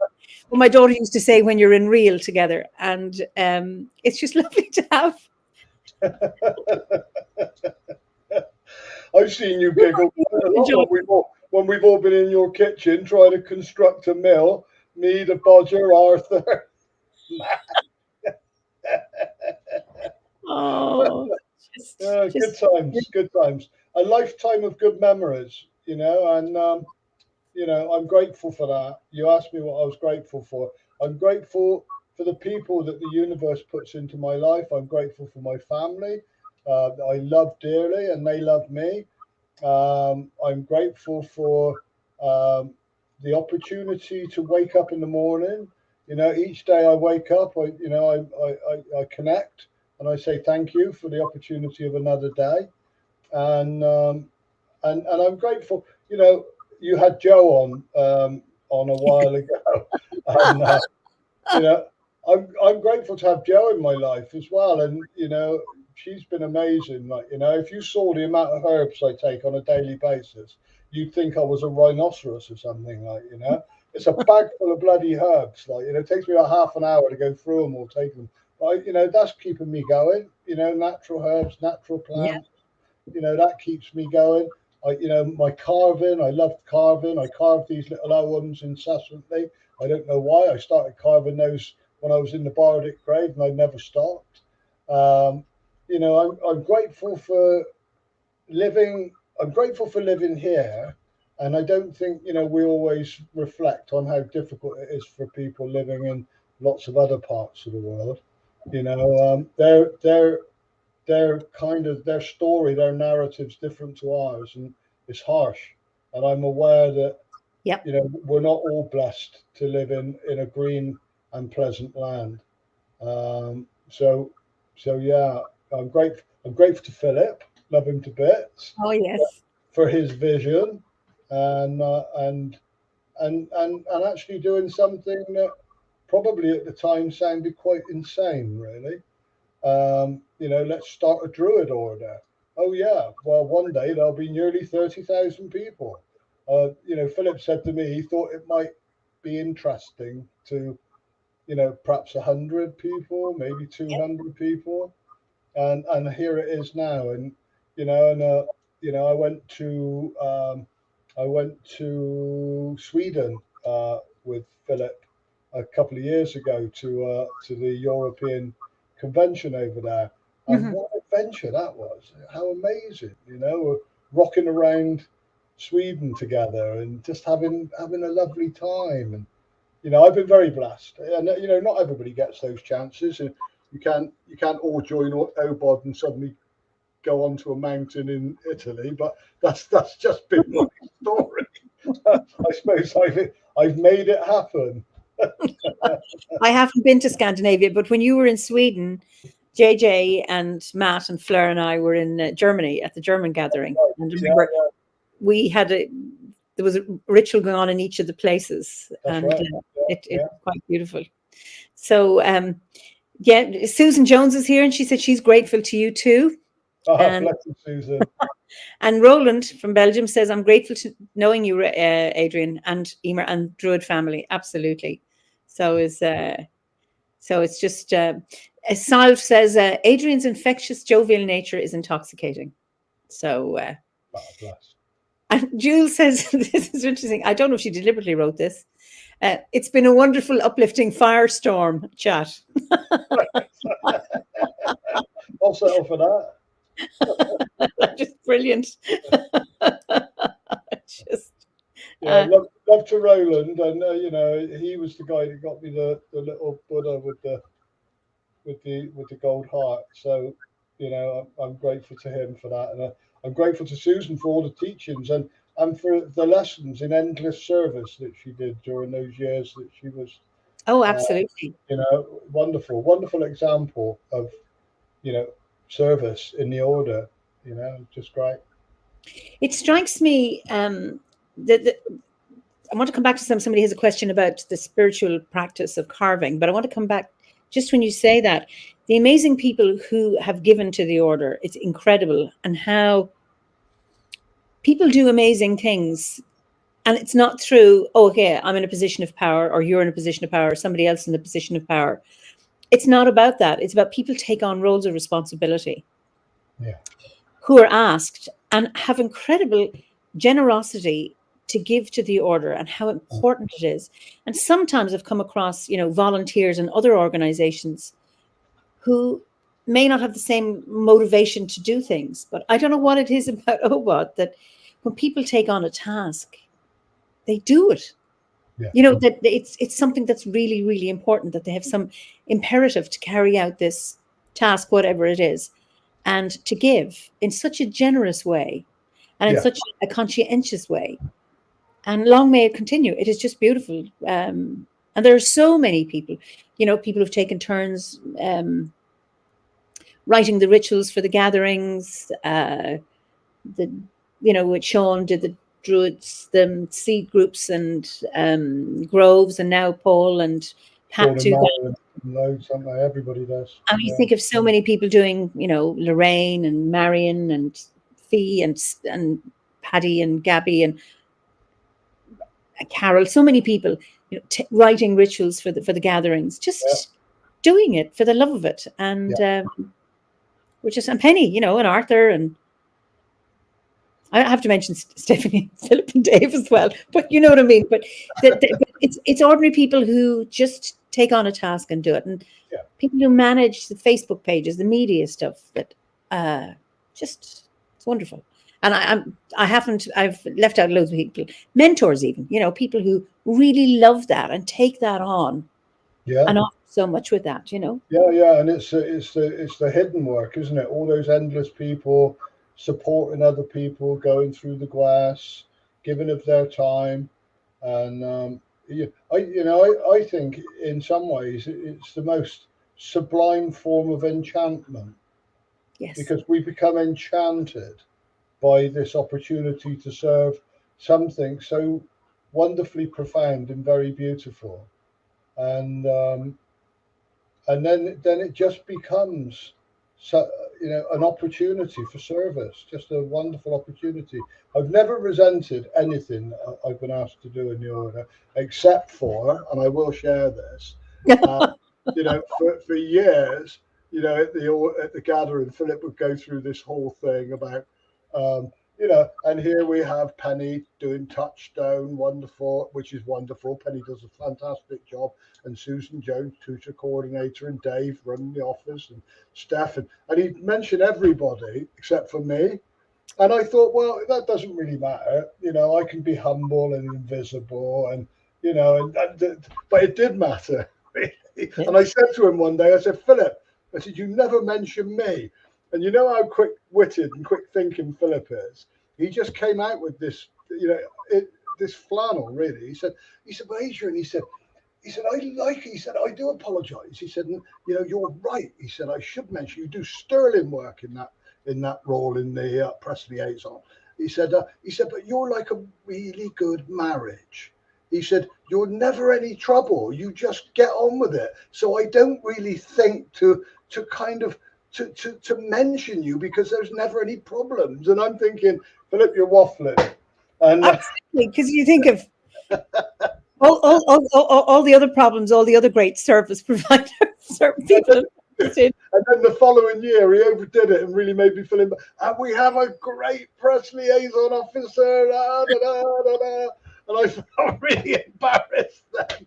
Well, my daughter used to say, when you're in real together, and it's just lovely to have.
I've seen you giggle when we've all been in your kitchen trying to construct a mill. Me, the Bodger, Arthur.
Oh,
good times. A lifetime of good memories, you know, and you know, I'm grateful for that. You asked me what I was grateful for. I'm grateful for the people that the universe puts into my life. I'm grateful for my family that I love dearly, and they love me. I'm grateful for the opportunity to wake up in the morning. You know, each day I wake up, I connect, and I say thank you for the opportunity of another day, and I'm grateful. You know, you had Joe on a while ago, and you know, I'm grateful to have Joe in my life as well, and you know, she's been amazing. Like, you know, if you saw the amount of herbs I take on a daily basis, you'd think I was a rhinoceros or something. Like, you know, it's a bag full of bloody herbs. Like, you know, it takes me about half an hour to go through them or take them. But you know, that's keeping me going. You know, natural herbs, natural plants. You know, that keeps me going. You know, my carving, I love carving. I carve these little owls incessantly. I don't know why. I started carving those when I was in the Bardic grade, and I never stopped. You know, I'm grateful for living. I'm grateful for living here, and I don't think, you know, we always reflect on how difficult it is for people living in lots of other parts of the world. You know, their kind of their story, their narrative's different to ours, and it's harsh. And I'm aware that you know, we're not all blessed to live in a green and pleasant land. So yeah, I'm grateful. I'm grateful to Philip, love him to bits.
Oh yes,
for his vision, and and actually doing something that probably at the time sounded quite insane, really. You know, let's start a druid order. Oh yeah, well one day there'll be nearly 30,000 people. You know, Philip said to me he thought it might be interesting to, you know, perhaps 100 people, maybe 200 people, and here it is now. And you know, and you know, I went to Sweden with Philip a couple of years ago to the European convention over there, and what an adventure that was! How amazing, you know, we're rocking around Sweden together and just having a lovely time. And you know, I've been very blessed, and you know, not everybody gets those chances, and you can't all join OBOD and suddenly go onto a mountain in Italy. But that's just been my story. I suppose I've made it happen.
I haven't been to Scandinavia, but when you were in Sweden, JJ and Matt and Fleur and I were in Germany at the German gathering, and remember we had there was a ritual going on in each of the places,
That's
and
right.
it was quite beautiful. So yeah, Susan Jones is here, and she said she's grateful to you too.
Bless you, Susan.
And Roland from Belgium says, I'm grateful to knowing you, Adrian, and Eimear and Druid family. Absolutely. So it's just Salve says Adrian's infectious, jovial nature is intoxicating. So
Bless.
And Jules says, this is interesting. I don't know if she deliberately wrote this. It's been a wonderful, uplifting firestorm chat.
I'll settle for that.
Just brilliant.
Love to Roland, and you know, he was the guy that got me the little Buddha with the gold heart. So you know, I'm grateful to him for that, and I'm grateful to Susan for all the teachings and for the lessons in endless service that she did during those years that she was.
Oh, absolutely.
You know, wonderful example of, you know, service in the order. You know, just great.
It strikes me that I want to come back to somebody has a question about the spiritual practice of carving, but I want to come back just when you say that, the amazing people who have given to the order, it's incredible, and how people do amazing things. And it's not through, oh, okay, I'm in a position of power, or you're in a position of power, or somebody else in a position of power. It's not about that. It's about people take on roles of responsibility, who are asked and have incredible generosity to give to the order, and how important it is. And sometimes I've come across, you know, volunteers and other organizations who may not have the same motivation to do things, but I don't know what it is about OBOD that when people take on a task, they do it. You know, that it's something that's really, really important, that they have some imperative to carry out this task, whatever it is, and to give in such a generous way and in such a conscientious way. And long may it continue. It is just beautiful. And there are so many people, you know, people who've taken turns writing the rituals for the gatherings. You know, Sean did the druids, the seed groups and groves, and now Paul and Pat too.
Loads, don't they? Everybody does.
I mean, you think of so many people doing, you know, Lorraine and Marion and Fee and Paddy and Gabby and Carol. So many people, you know, writing rituals for the gatherings, just doing it for the love of it. And we're just, and Penny, you know, and Arthur, and I have to mention Stephanie, Philip, and Dave as well. But you know what I mean. But it's ordinary people who just take on a task and do it, and people who manage the Facebook pages, the media stuff. That just, it's wonderful. And I've left out loads of people, mentors even. You know, people who really love that and take that on. And offer so much with that. You know.
Yeah, and it's the hidden work, isn't it? All those endless people supporting other people, going through the glass, giving of their time, and I think in some ways it's the most sublime form of enchantment. Yes. Because we become enchanted by this opportunity to serve something so wonderfully profound and very beautiful, and then it just becomes, an opportunity for service, just a wonderful opportunity. I've never resented anything I've been asked to do in the order, except for, and I will share this, for years, at the gathering, Philip would go through this whole thing about, and here we have Penny doing touchstone, wonderful, which is wonderful. Penny does a fantastic job, and Susan Jones, tutor coordinator, and Dave running the office, and Steph, and he'd mention everybody except for me. And I thought, well, that doesn't really matter. I can be humble and invisible, and but it did matter. Really. Yeah. And I said to him one day, I said, Philip, I said, you never mention me. And you know how quick-witted and quick-thinking Philip is. He just came out with this, this flannel. Really, he said, well, Adrian, he said, I like it. He said, I do apologise. He said, you're right. He said, I should mention you do sterling work in that role in the press liaison. He said, but you're like a really good marriage. He said, you're never any trouble. You just get on with it. So I don't really think to kind of to mention you, because there's never any problems. And I'm thinking, Philip, you're waffling. And
absolutely, because you think of all the other problems, all the other great service providers, certain people.
And then the following year, he overdid it and really made me feel him. And we have a great press liaison officer, and I felt really embarrassed then.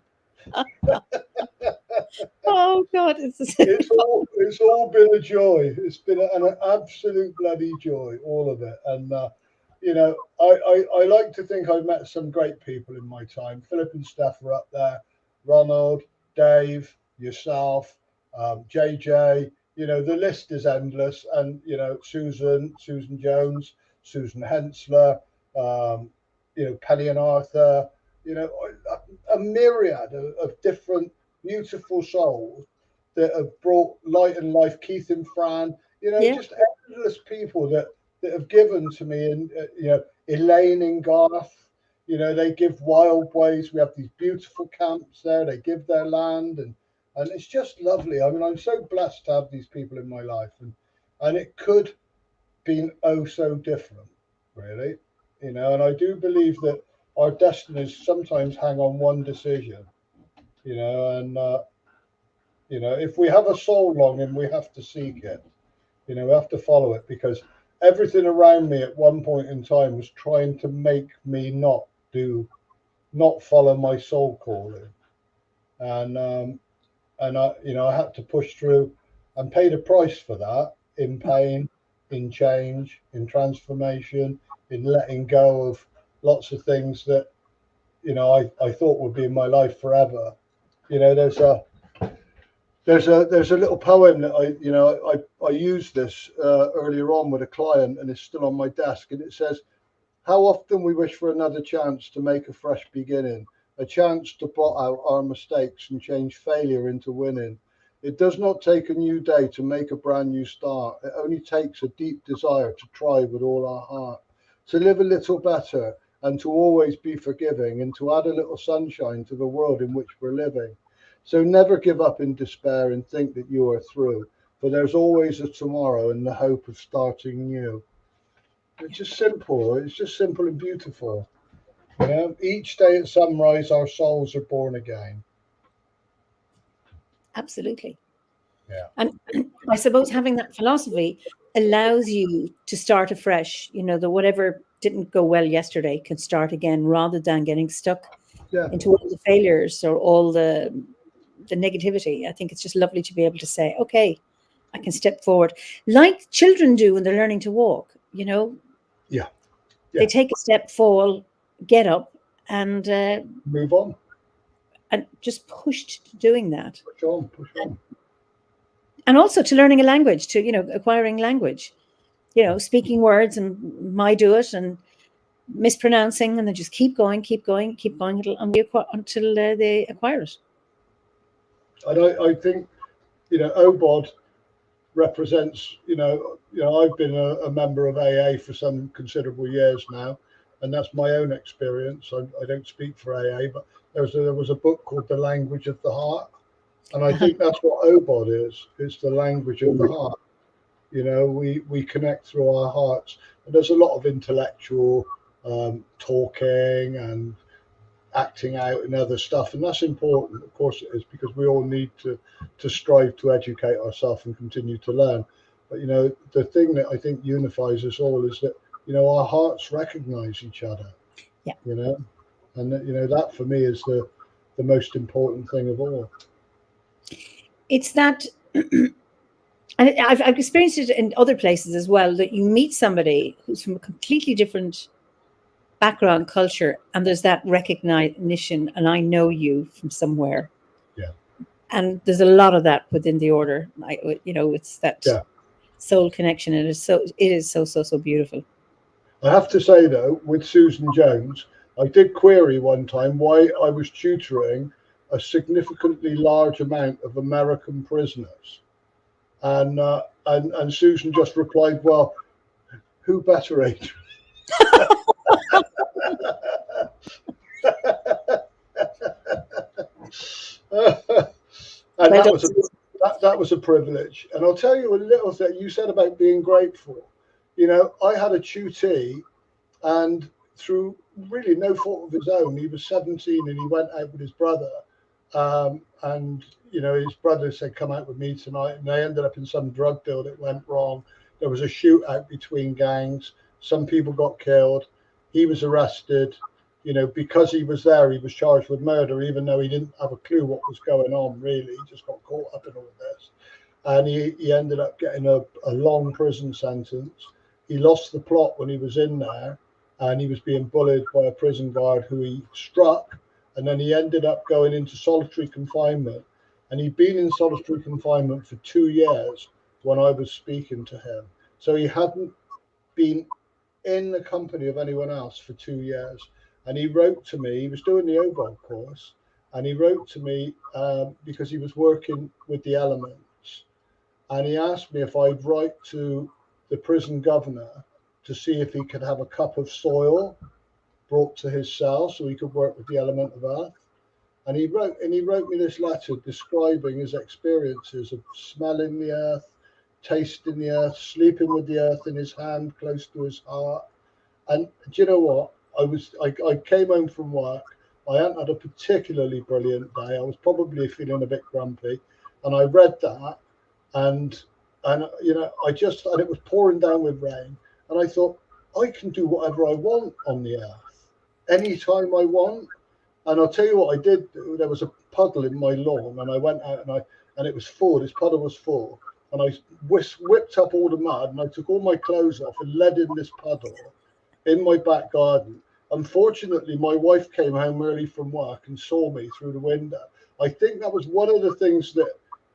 Oh God,
it's all been a joy. It's been an absolute bloody joy, all of it. And I like to think I've met some great people in my time. Philip and Steph were up there, Ronald, Dave, yourself, JJ. The list is endless. And Susan Jones, Susan Hensler, Penny and Arthur. A myriad of different beautiful souls that have brought light and life. Keith and Fran, just endless people that have given to me. And Elaine and Garth, they give wild ways. We have these beautiful camps there. They give their land, and it's just lovely. I mean, I'm so blessed to have these people in my life, and it could be so different, really. And I do believe that our destinies sometimes hang on one decision, and if we have a soul longing, we have to seek it. We have to follow it, because everything around me at one point in time was trying to make me not follow my soul calling, and I had to push through and pay the price for that, in pain, in change, in transformation, in letting go of lots of things that I thought would be in my life forever. There's a little poem that I used this earlier on with a client, and it's still on my desk, and it says, how often we wish for another chance to make a fresh beginning, a chance to blot out our mistakes and change failure into winning. It does not take a new day to make a brand new start. It only takes a deep desire to try with all our heart, to live a little better, and to always be forgiving, and to add a little sunshine to the world in which we're living. So never give up in despair and think that you are through, for there's always a tomorrow and the hope of starting new. It's just simple. It's just simple and beautiful. You know, each day at sunrise, our souls are born again.
Absolutely.
Yeah.
And I suppose having that philosophy allows you to start afresh. You know, that whatever didn't go well yesterday can start again, rather than getting stuck into all the failures or all the negativity. I think it's just lovely to be able to say, okay, I can step forward, like children do when they're learning to walk. You know, they take a step, fall, get up, and
move on,
and just pushed to doing that.
Push on.
And also to learning a language, to, you know, acquiring language, you know, speaking words and do it and mispronouncing, and then just keep going until they acquire it.
And I think, you know, OBOD represents, you know, I've been a member of AA for some considerable years now, and that's my own experience. I don't speak for AA, but there was a book called The Language of the Heart, and I think that's what OBOD is. It's the language of the heart. You know, we connect through our hearts, and there's a lot of intellectual talking and acting out and other stuff, and that's important, of course it is, because we all need to strive to educate ourselves and continue to learn. But, you know, the thing that I think unifies us all is that, you know, our hearts recognize each other. You know, and that, you know, that for me is the most important thing of all.
It's that and I've experienced it in other places as well, that you meet somebody who's from a completely different background, culture, and there's that recognition, and I know you from somewhere. And there's a lot of that within the order. You know, it's that soul connection, and it is so beautiful.
I have to say though, with Susan Jones, I did query one time why I was tutoring a significantly large amount of American prisoners, and Susan just replied, "Well, who better, Adrian?" And that was a privilege. And I'll tell you a little thing you said about being grateful. You know, I had a tutee, and through really no fault of his own, he was 17 and he went out with his brother. And, you know, his brother said, "Come out with me tonight." And they ended up in some drug deal that went wrong. There was a shootout between gangs. Some people got killed. He was arrested. You know, because he was there, he was charged with murder, even though he didn't have a clue what was going on, really. He just got caught up in all of this. And he ended up getting a long prison sentence. He lost the plot when he was in there, and he was being bullied by a prison guard who he struck. And then he ended up going into solitary confinement. And he'd been in solitary confinement for 2 years when I was speaking to him. So he hadn't been in the company of anyone else for 2 years. And he wrote to me, he was doing the OBOD course, and he wrote to me because he was working with the elements. And he asked me if I'd write to the prison governor to see if he could have a cup of soil brought to his cell so he could work with the element of earth. And he wrote me this letter describing his experiences of smelling the earth, tasting the earth, sleeping with the earth in his hand close to his heart. And do you know what? I came home from work. I hadn't had a particularly brilliant day. I was probably feeling a bit grumpy, and I read that, and you know, and it was pouring down with rain, and I thought, I can do whatever I want on the earth, anytime I want. And I'll tell you what I did. There was a puddle in my lawn, and I went out and it was full. This puddle was full, and I whipped up all the mud, and I took all my clothes off and led in this puddle in my back garden. Unfortunately, my wife came home early from work and saw me through the window. I think that was one of the things that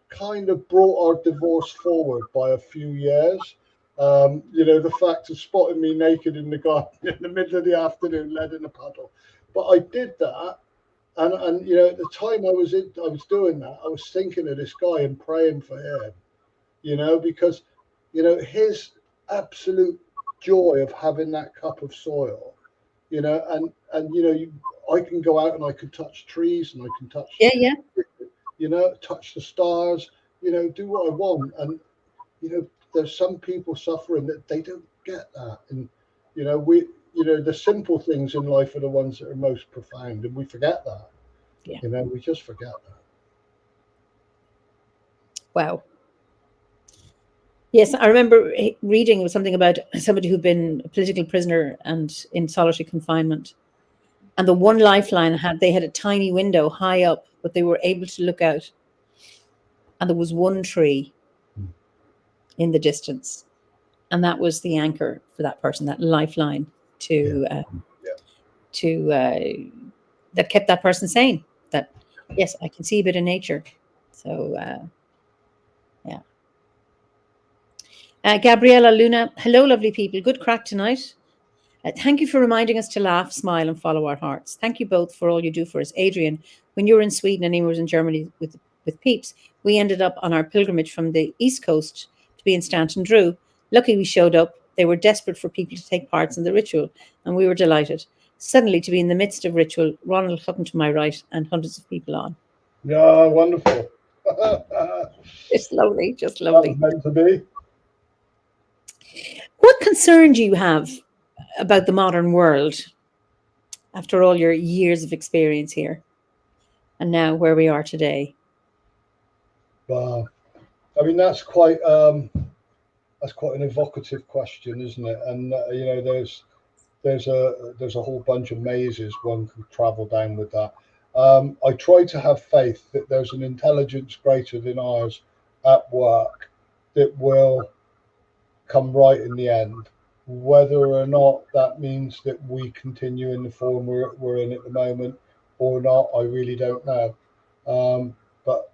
kind of brought our divorce forward by a few years. You know, the fact of spotting me naked in the garden in the middle of the afternoon, led in a puddle. But I did that, and you know, at the time I was doing that, I was thinking of this guy and praying for him. You know, because, you know, his absolute joy of having that cup of soil, you know, and you know, I can go out and I can touch trees and I can touch,
Yeah.
you know, touch the stars, you know, do what I want. And, you know, there's some people suffering that they don't get that. And, you know, you know, the simple things in life are the ones that are most profound, and we forget that.
Yeah.
You know, we just forget that.
Wow. Yes, I remember reading something about somebody who'd been a political prisoner and in solitary confinement. And the one lifeline they had a tiny window high up, but they were able to look out. And there was one tree in the distance. And that was the anchor for that person, that lifeline to, that kept that person sane. That, yes, I can see a bit of nature. So, yeah. Gabriella Luna, hello, lovely people. Good crack tonight. Thank you for reminding us to laugh, smile, and follow our hearts. Thank you both for all you do for us. Adrian, when you were in Sweden and Eimear was in Germany with Peeps, we ended up on our pilgrimage from the East Coast to be in Stanton Drew. Lucky we showed up. They were desperate for people to take part in the ritual, and we were delighted. Suddenly, to be in the midst of ritual, Ronald Hutton to my right and hundreds of people on.
Yeah, wonderful.
Just lovely, just
That
lovely.
was meant to be.
What concern do you have about the modern world after all your years of experience here and now where we are today?
Wow. I mean, that's quite an evocative question, isn't it? And you know, there's a whole bunch of mazes one could travel down with that. I try to have faith that there's an intelligence greater than ours at work that will come right in the end. Whether or not that means that we continue in the form we're in at the moment or not, I really don't know. But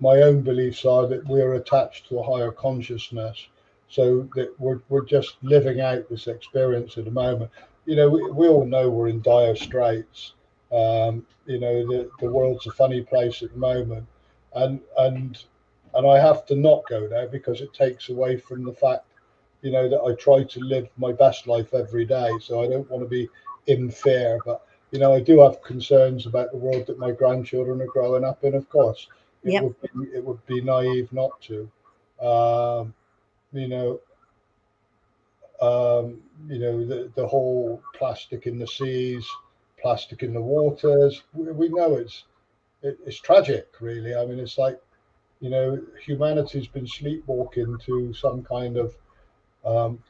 my own beliefs are that we're attached to a higher consciousness, so that we're just living out this experience at the moment. You know, we all know we're in dire straits. You know, the world's a funny place at the moment, and I have to not go there because it takes away from the fact, you know, that I try to live my best life every day. So I don't want to be in fear, but you know, I do have concerns about the world that my grandchildren are growing up in, of course.
Yep.
It would be naive not to. Um, you know, you know, the whole plastic in the seas, plastic in the waters. We know it's tragic, really. I mean, it's like, you know, humanity's been sleepwalking to some kind of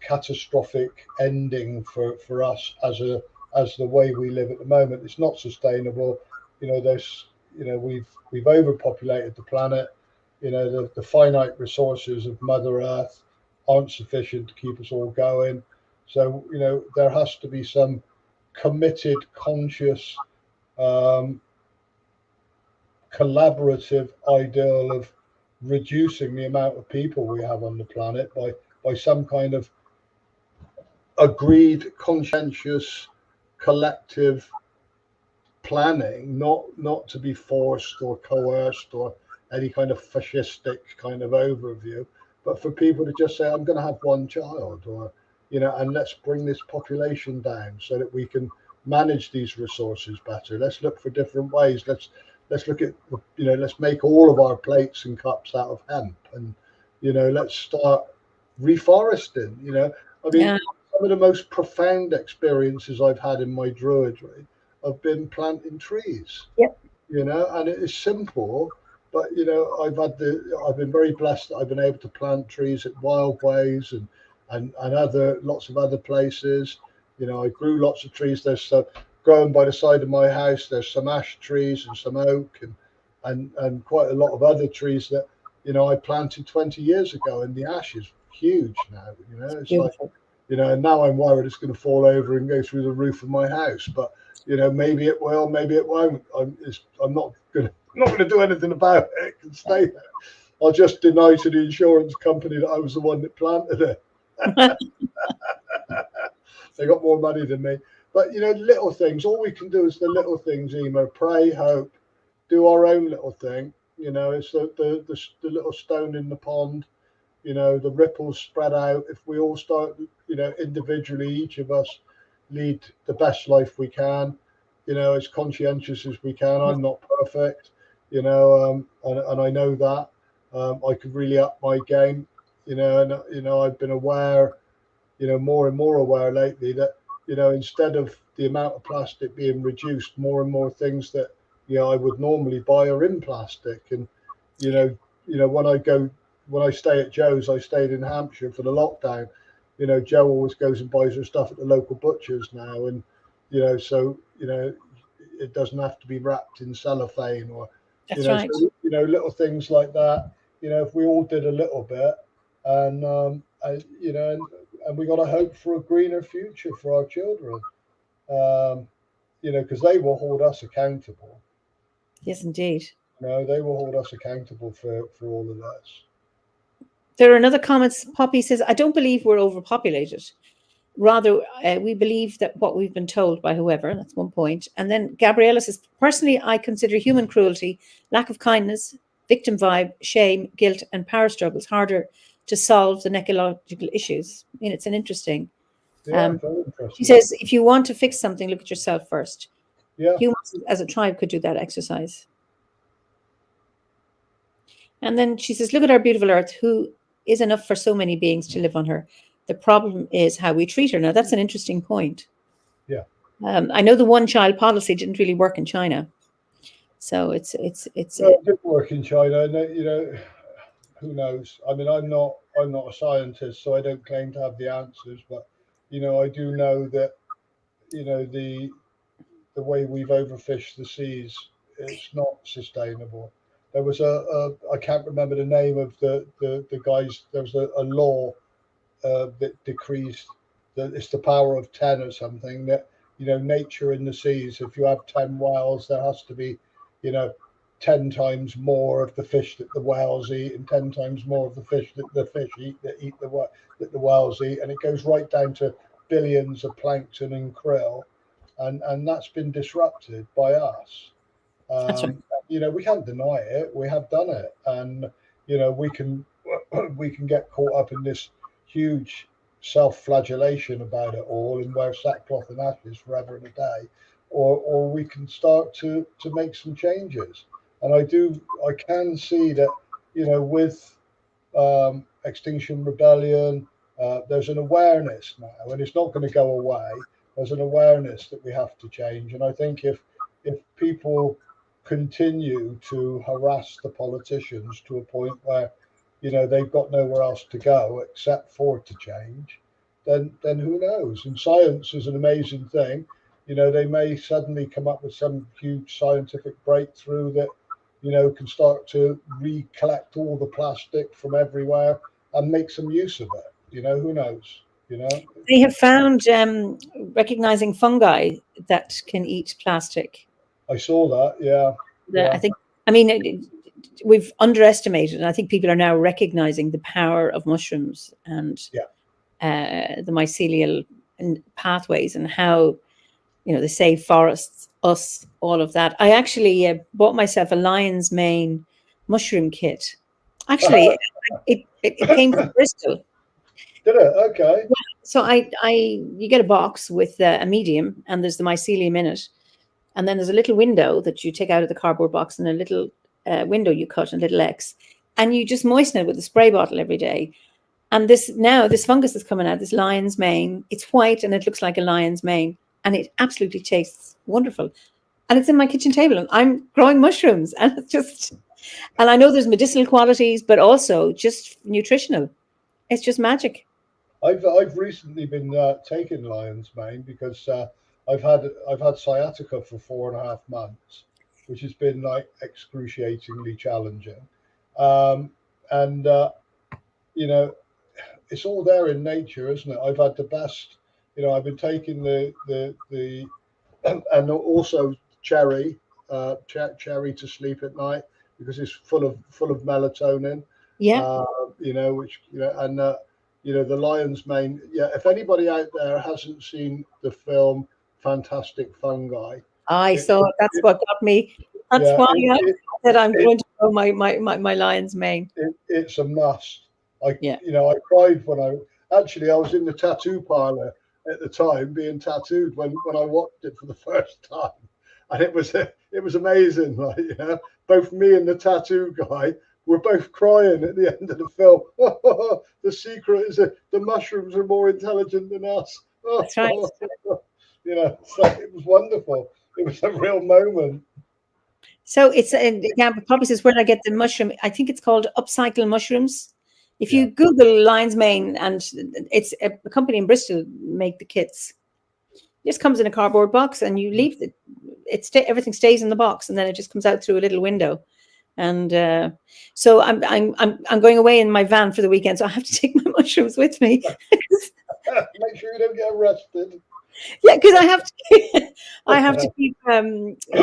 catastrophic ending for us as the way we live at the moment. It's not sustainable. You know, we've overpopulated the planet. You know, the finite resources of Mother Earth aren't sufficient to keep us all going. So, you know, there has to be some committed, conscious, collaborative ideal of reducing the amount of people we have on the planet by some kind of agreed, conscientious, collective planning, not to be forced or coerced or any kind of fascistic kind of overview, but for people to just say, I'm going to have one child, or, you know, and let's bring this population down so that we can manage these resources better. Let's look for different ways. Let's look at, you know, let's make all of our plates and cups out of hemp, and, you know, let's start reforesting. You know, I mean,
Yeah.
some of the most profound experiences I've had in my druidry have been planting trees.
Yep.
You know, and it is simple, but you know, I've been very blessed that I've been able to plant trees at Wild Ways and other lots of other places. You know, I grew lots of trees. There's some growing by the side of my house. There's some ash trees and some oak and quite a lot of other trees that, you know, I planted 20 years ago, and the ash is huge now. You know, it's like,
Beautiful.
you know, and now I'm worried it's going to fall over and go through the roof of my house. But you know, maybe it will, maybe it won't. I'm not going to do anything about it. It can stay there. I'll just deny to the insurance company that I was the one that planted it. They got more money than me. But you know, little things. All we can do is the little things. Eimear, pray, hope, do our own little thing. You know, it's the little stone in the pond. You know, the ripples spread out. If we all start, you know, individually, each of us, lead the best life we can, as conscientious as we can. I'm not perfect, and I know that. I could really up my game, and I've been aware, more and more aware lately that, instead of the amount of plastic being reduced, more and more things that, I would normally buy are in plastic. And, when I stay at Joe's, I stayed in Hampshire for the lockdown. Joe always goes and buys her stuff at the local butchers now. And, so, it doesn't have to be wrapped in cellophane or,
That's right.
So, little things like that, if we all did a little bit, and, and we got to hope for a greener future for our children, because they will hold us accountable.
Yes, indeed.
They will hold us accountable for all of this.
There are another comments. Poppy says, I don't believe we're overpopulated. Rather, we believe that what we've been told by whoever, that's one point. And then Gabriella says, personally, I consider human cruelty, lack of kindness, victim vibe, shame, guilt, and power struggles harder to solve than ecological issues. I mean, it's an interesting.
Yeah, very interesting.
She says, if you want to fix something, look at yourself first.
Yeah.
Humans as a tribe could do that exercise. And then she says, look at our beautiful earth, who is enough for so many beings to live on her. The problem is how we treat her. Now, that's an interesting point.
Yeah.
I know the one-child policy didn't really work in China. So it
didn't work in China. And, who knows? I mean, I'm not a scientist, so I don't claim to have the answers. But, I do know that, the way we've overfished the seas, it's not sustainable. There was I can't remember the name of the guys. There was a law that decreased that it's the power of 10 or something, that, nature in the seas, if you have 10 whales, there has to be, 10 times more of the fish that the whales eat, and 10 times more of the fish that the fish eat that the whales eat. And it goes right down to billions of plankton and krill. And that's been disrupted by us.
That's right.
We can't deny it. We have done it. And, we can get caught up in this huge self-flagellation about it all and wear sackcloth and ashes forever and a day, or we can start to make some changes. And I can see that, with Extinction Rebellion, there's an awareness now, and it's not going to go away. There's an awareness that we have to change. And I think if people continue to harass the politicians to a point where, they've got nowhere else to go except for to change, then who knows? And science is an amazing thing. They may suddenly come up with some huge scientific breakthrough that, can start to recollect all the plastic from everywhere and make some use of it. Who knows?
They have found recognizing fungi that can eat plastic.
I saw that. Yeah.
I think, we've underestimated, and I think people are now recognizing the power of mushrooms and the mycelial pathways and how, they save forests, us, all of that. I actually bought myself a lion's mane mushroom kit. Actually, it came from Bristol.
Did it? Okay.
So you get a box with a medium, and there's the mycelium in it, and then there's a little window that you take out of the cardboard box, and a little window you cut, a little X, and you just moisten it with a spray bottle every day. And this fungus is coming out, this lion's mane. It's white and it looks like a lion's mane, and it absolutely tastes wonderful. And it's in my kitchen table, and I'm growing mushrooms, and and I know there's medicinal qualities, but also just nutritional. It's just magic.
I've recently been taking lion's mane because I've had sciatica for 4.5 months, which has been like excruciatingly challenging. It's all there in nature, isn't it? I've had the best, I've been taking the and also cherry to sleep at night because it's full of melatonin.
Yeah.
The lion's mane. Yeah. If anybody out there hasn't seen the film Fantastic Fungi,
I saw it. That's what got me. That's why I said I'm going to grow my lion's mane.
It's a must. I cried when I was in the tattoo parlor at the time being tattooed when I watched it for the first time, and it was amazing. Like, you know, both me and the tattoo guy were both crying at the end of the film. The secret is that the mushrooms are more intelligent than us.
That's right.
You know, so it was wonderful. It was a real moment.
So it's yeah, probably says where I get the mushroom. I think it's called upcycle mushrooms. If you Google lion's mane, and it's a company in Bristol make the kits. It just comes in a cardboard box, and you leave it. Everything stays in the box, and then it just comes out through a little window. And so I'm going away in my van for the weekend, so I have to take my mushrooms with me.
Make sure you don't get arrested.
Yeah, because I have to keep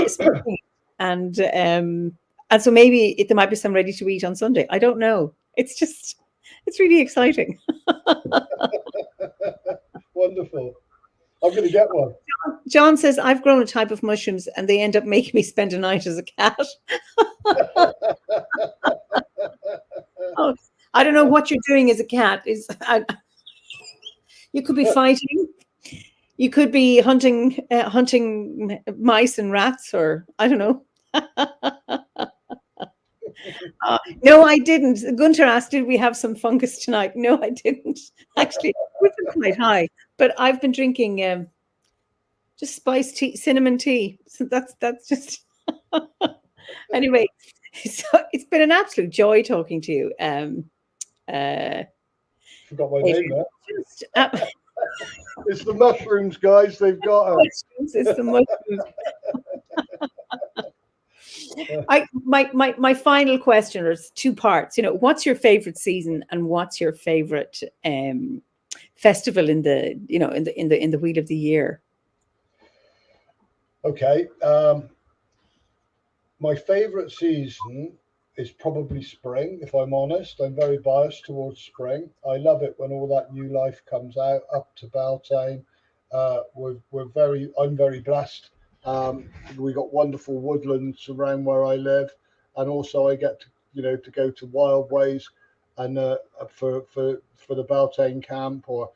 smoking, and so maybe there might be some ready to eat on Sunday. I don't know. It's really exciting.
Wonderful. I'm going to get one.
John says, I've grown a type of mushrooms and they end up making me spend a night as a cat. Oh, I don't know what you're doing as a cat. You could be fighting. You could be hunting mice and rats, or I don't know. No, I didn't. Gunter asked, did we have some fungus tonight? No, I didn't. Actually, we've been quite high, but I've been drinking just spiced tea, cinnamon tea. So that's just anyway. So it's been an absolute joy talking to you.
Forgot my name there. It's the mushrooms, guys. They've got them.
It's the mushrooms. My final question is two parts. You know, what's your favorite season and what's your favorite festival in the wheel of the year?
Okay, my favorite season is probably spring. If I'm honest, I'm very biased towards spring. I love it when all that new life comes out up to Beltane. I'm very blessed. We got wonderful woodlands around where I live, and also I get to go to Wild Ways, and for the Beltane camp, or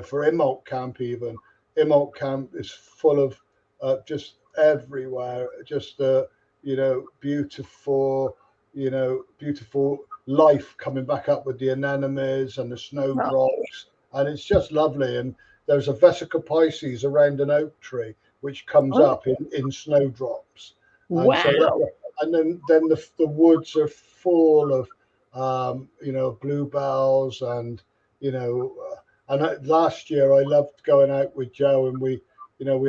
for Immalt camp even. Immalt camp is full of just everywhere, just beautiful life coming back up with the anemones and the snowdrops, and it's just lovely. And there's a Vesica Pisces around an oak tree which comes up in snowdrops.
Wow.
And then the woods are full of bluebells, and last year I loved going out with Joe, and we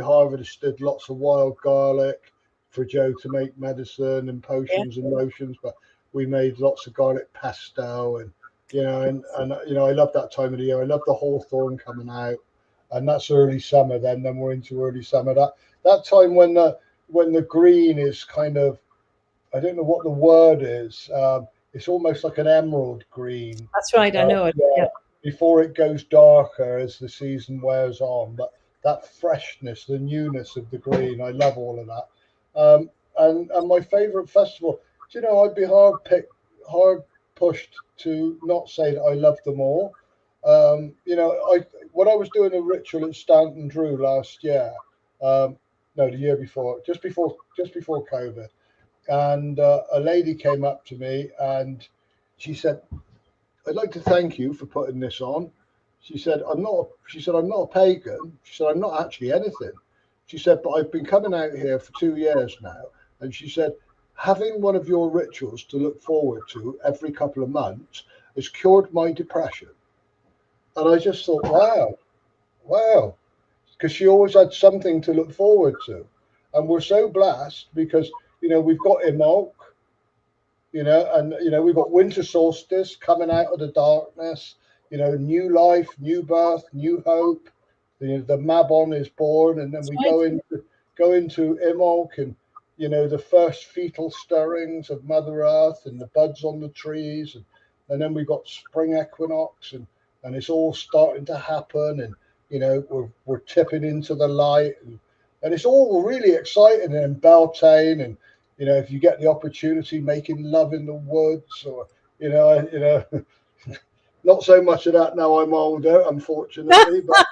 harvested lots of wild garlic for Joe to make medicine and potions and lotions, but we made lots of garlic pesto, and I love that time of the year. I love the hawthorn coming out, and that's early summer. Then we're into early summer. That time when the green is kind of, I don't know what the word is. It's almost like an emerald green.
That's right. I know it. Yeah.
Before it goes darker as the season wears on, but that freshness, the newness of the green, I love all of that. And my favourite festival, I'd be hard pushed to not say that I love them all. When I was doing a ritual at Stanton Drew last year, the year before, just before COVID, and a lady came up to me and she said, "I'd like to thank you for putting this on." She said, I'm not a pagan. She said, I'm not actually anything. She said, but I've been coming out here for 2 years now. And she said, having one of your rituals to look forward to every couple of months has cured my depression. And I just thought, wow. Because she always had something to look forward to. And we're so blessed because, we've got Immalt, we've got winter solstice coming out of the darkness. New life, new birth, new hope. The Mabon is born, and then we go into Immalt, and the first fetal stirrings of Mother Earth and the buds on the trees, and then we've got spring equinox, and it's all starting to happen, and we're tipping into the light, and it's all really exciting. And Beltane, and if you get the opportunity, making love in the woods, or Not so much of that now I'm older, unfortunately, but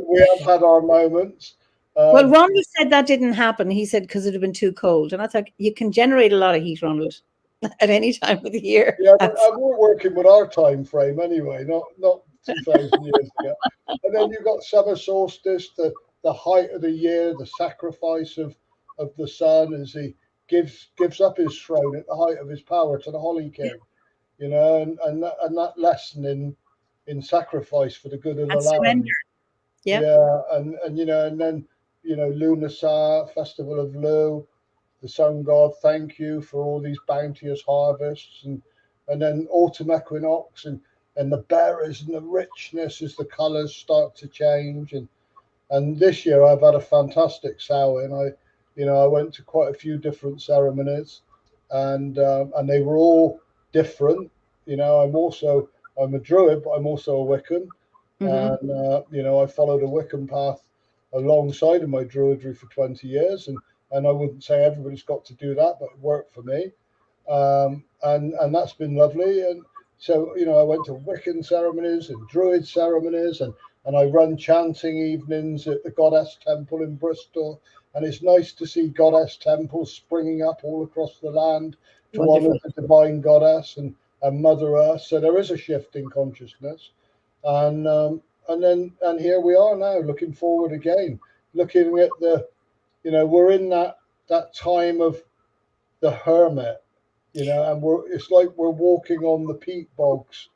we have had our moments.
Well, Ronald said that didn't happen. He said because it had been too cold. And I thought, you can generate a lot of heat, Ronald, at any time of the year.
Yeah, but we're working with our time frame anyway, not 2,000 years ago. And then you've got summer solstice, the height of the year, the sacrifice of the sun as he gives up his throne at the height of his power to the Holly King, you know, and that lesson in sacrifice for the good of the land.
Surrender.
Yeah, and you know, and then you know, Lunasa, Festival of Lu, the sun god, thank you for all these bounteous harvests, and then autumn equinox and the berries and the richness as the colours start to change, and this year I've had a fantastic Samhain. I went to quite a few different ceremonies, and they were all different. You know, I'm a druid, but I'm also a Wiccan. And you know, I followed a Wiccan path alongside of my druidry for 20 years, and I wouldn't say everybody's got to do that, but it worked for me, and that's been lovely. And so, you know, I went to Wiccan ceremonies and druid ceremonies, and I run chanting evenings at the Goddess Temple in Bristol, and it's nice to see Goddess temples springing up all across the land to honour the divine Goddess and Mother Earth. So there is a shift in consciousness. And here we are now, looking forward again, looking at you know, we're in that time of the hermit, you know, and it's like we're walking on the peat bogs,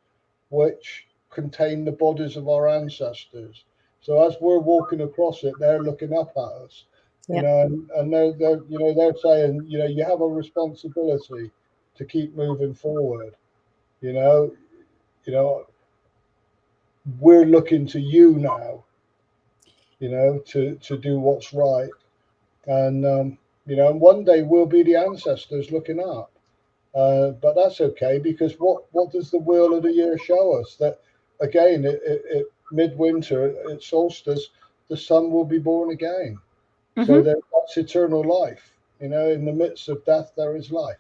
which contain the bodies of our ancestors. So as we're walking across it, they're looking up at us, you know, and they're you know, they're saying, you know, you have a responsibility to keep moving forward, you know, we're looking to you now, you know, to do what's right. And, you know, and one day we'll be the ancestors looking up. But that's okay, because what does the wheel of the year show us? That, again, it midwinter, at solstice, the sun will be born again. So that's eternal life. You know, in the midst of death, there is life.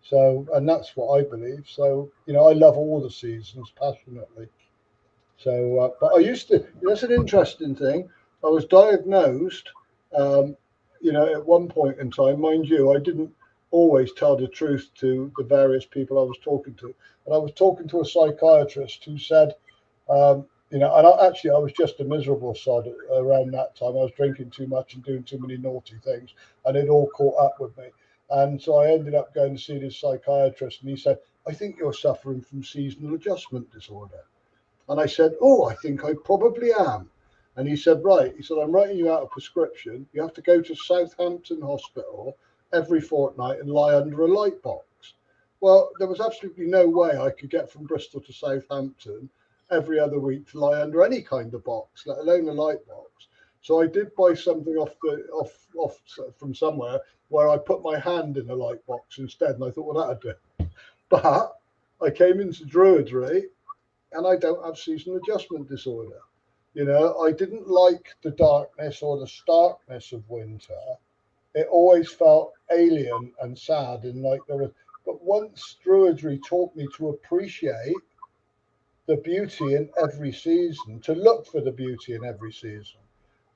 So, and that's what I believe. So, you know, I love all the seasons passionately. So, but I used to, that's an interesting thing. I was diagnosed, you know, at one point in time, mind you, I didn't always tell the truth to the various people I was talking to. And I was talking to a psychiatrist who said, you know, and I was just a miserable sod around that time. I was drinking too much and doing too many naughty things, and it all caught up with me. And so I ended up going to see this psychiatrist, and he said, I think you're suffering from seasonal adjustment disorder. And I said, oh, I think I probably am. And he said, right. He said, I'm writing you out a prescription. You have to go to Southampton Hospital every fortnight and lie under a light box. Well, there was absolutely no way I could get from Bristol to Southampton every other week to lie under any kind of box, let alone a light box. So I did buy something off from somewhere where I put my hand in a light box instead. And I thought, well, that'd do. But I came into druidry, and I don't have seasonal adjustment disorder. You know, I didn't like the darkness or the starkness of winter. It always felt alien and sad, and like there was. But once druidry taught me to appreciate the beauty in every season, to look for the beauty in every season.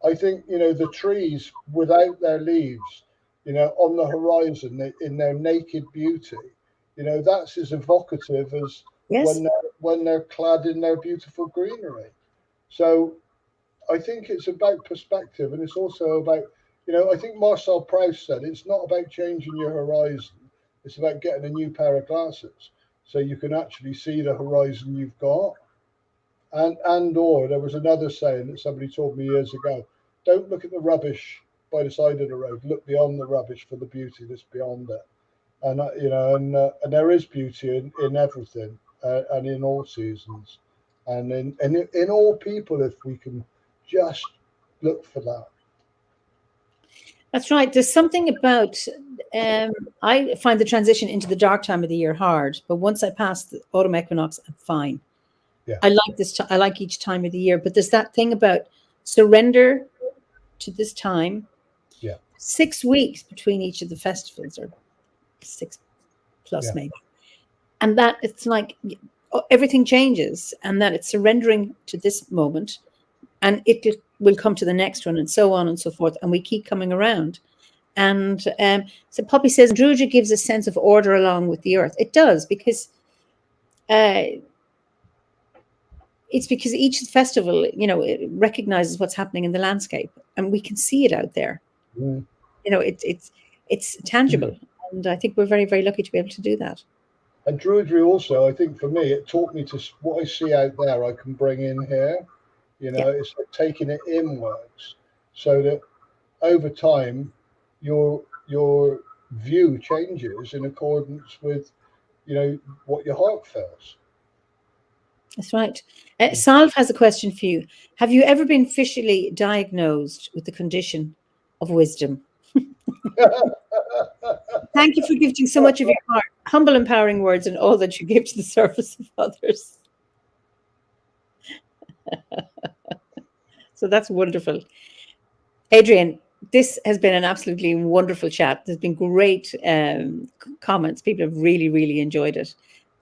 I think, you know, the trees without their leaves, you know, on the horizon in their naked beauty, you know, that's as evocative as when they're clad in their beautiful greenery. So I think it's about perspective, and it's also about, you know, I think Marcel Proust said it's not about changing your horizon, it's about getting a new pair of glasses so you can actually see the horizon you've got. Or there was another saying that somebody told me years ago, don't look at the rubbish by the side of the road, look beyond the rubbish for the beauty that's beyond it. And you know, and there is beauty in everything, and in all seasons, and in all people, if we can just look for that.
That's right. There's something about, I find the transition into the dark time of the year hard, but once I pass the autumn equinox, I'm fine. Yeah. I like this. I like each time of the year, but there's that thing about surrender to this time.
Yeah.
6 weeks between each of the festivals, or 6 plus maybe. And that it's like, everything changes, and that it's surrendering to this moment, and it will come to the next one, and so on and so forth, and we keep coming around. And so Poppy says, druidry gives a sense of order along with the earth. It does, because it's because each festival, you know, it recognizes what's happening in the landscape, and we can see it out there. You know, it's tangible, and I think we're very, very lucky to be able to do that.
And druidry also, I think for me, it taught me to, what I see out there, I can bring in here. You know, it's like taking it inwards, so that over time, your view changes in accordance with, you know, what your heart feels.
That's right. Salve has a question for you. Have you ever been officially diagnosed with the condition of wisdom? Thank you for giving so much of your heart, humble, empowering words, and all that you give to the service of others. So that's wonderful. Adrian, this has been an absolutely wonderful chat. There's been great comments. People have really, really enjoyed it.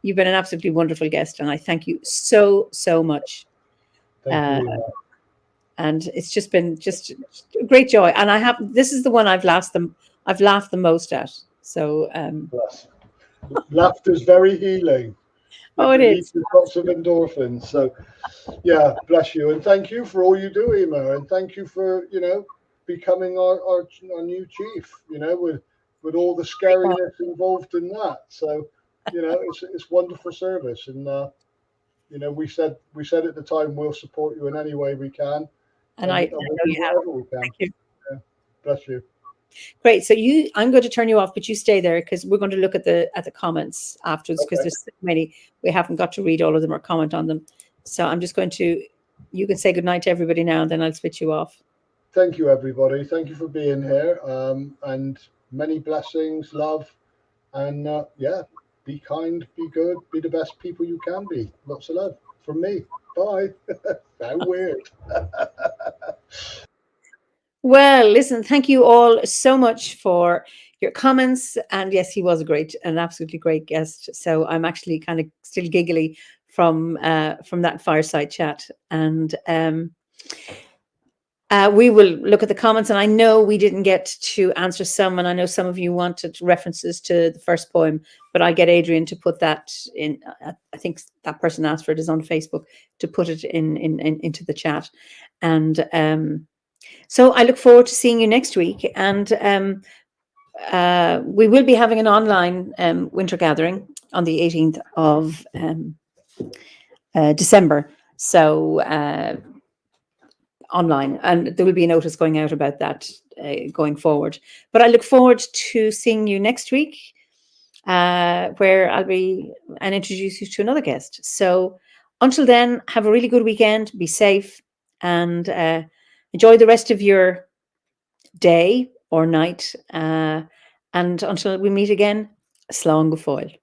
You've been an absolutely wonderful guest, and I thank you so, so much.
Thank you.
And it's just been a great joy. And this is the one I've laughed the most at. So
laughter's very healing.
Oh, it is.
Lots of endorphins. So yeah, bless you, and thank you for all you do, Eimear, and thank you for, you know, becoming our new chief, you know, with all the scariness involved in that. So, you know, it's wonderful service, and you know, we said at the time, we'll support you in any way we can,
and I know you have.
We can.
Thank you.
Yeah. Bless you.
Great. So I'm going to turn you off, but you stay there, because we're going to look at the comments afterwards, because there's so many we haven't got to read all of them or comment on them. So I'm just going to, you can say goodnight to everybody now, and then I'll switch you off.
Thank you, everybody. Thank you for being here, and many blessings, love, and yeah, be kind, be good, be the best people you can be. Lots of love from me. Bye. How weird.
Well, listen, thank you all so much for your comments. And yes, he was an absolutely great guest. So I'm actually kind of still giggly from that fireside chat. And we will look at the comments. And I know we didn't get to answer some, and I know some of you wanted references to the first poem, but I get Adrian to put that in. I think that person asked for it, is on Facebook, to put it into the chat. And so I look forward to seeing you next week. And we will be having an online winter gathering on the 18th of December. So online, and there will be a notice going out about that going forward. But I look forward to seeing you next week, where I'll be and introduce you to another guest. So until then, have a really good weekend, be safe, and enjoy the rest of your day or night. And until we meet again, slán go fóill.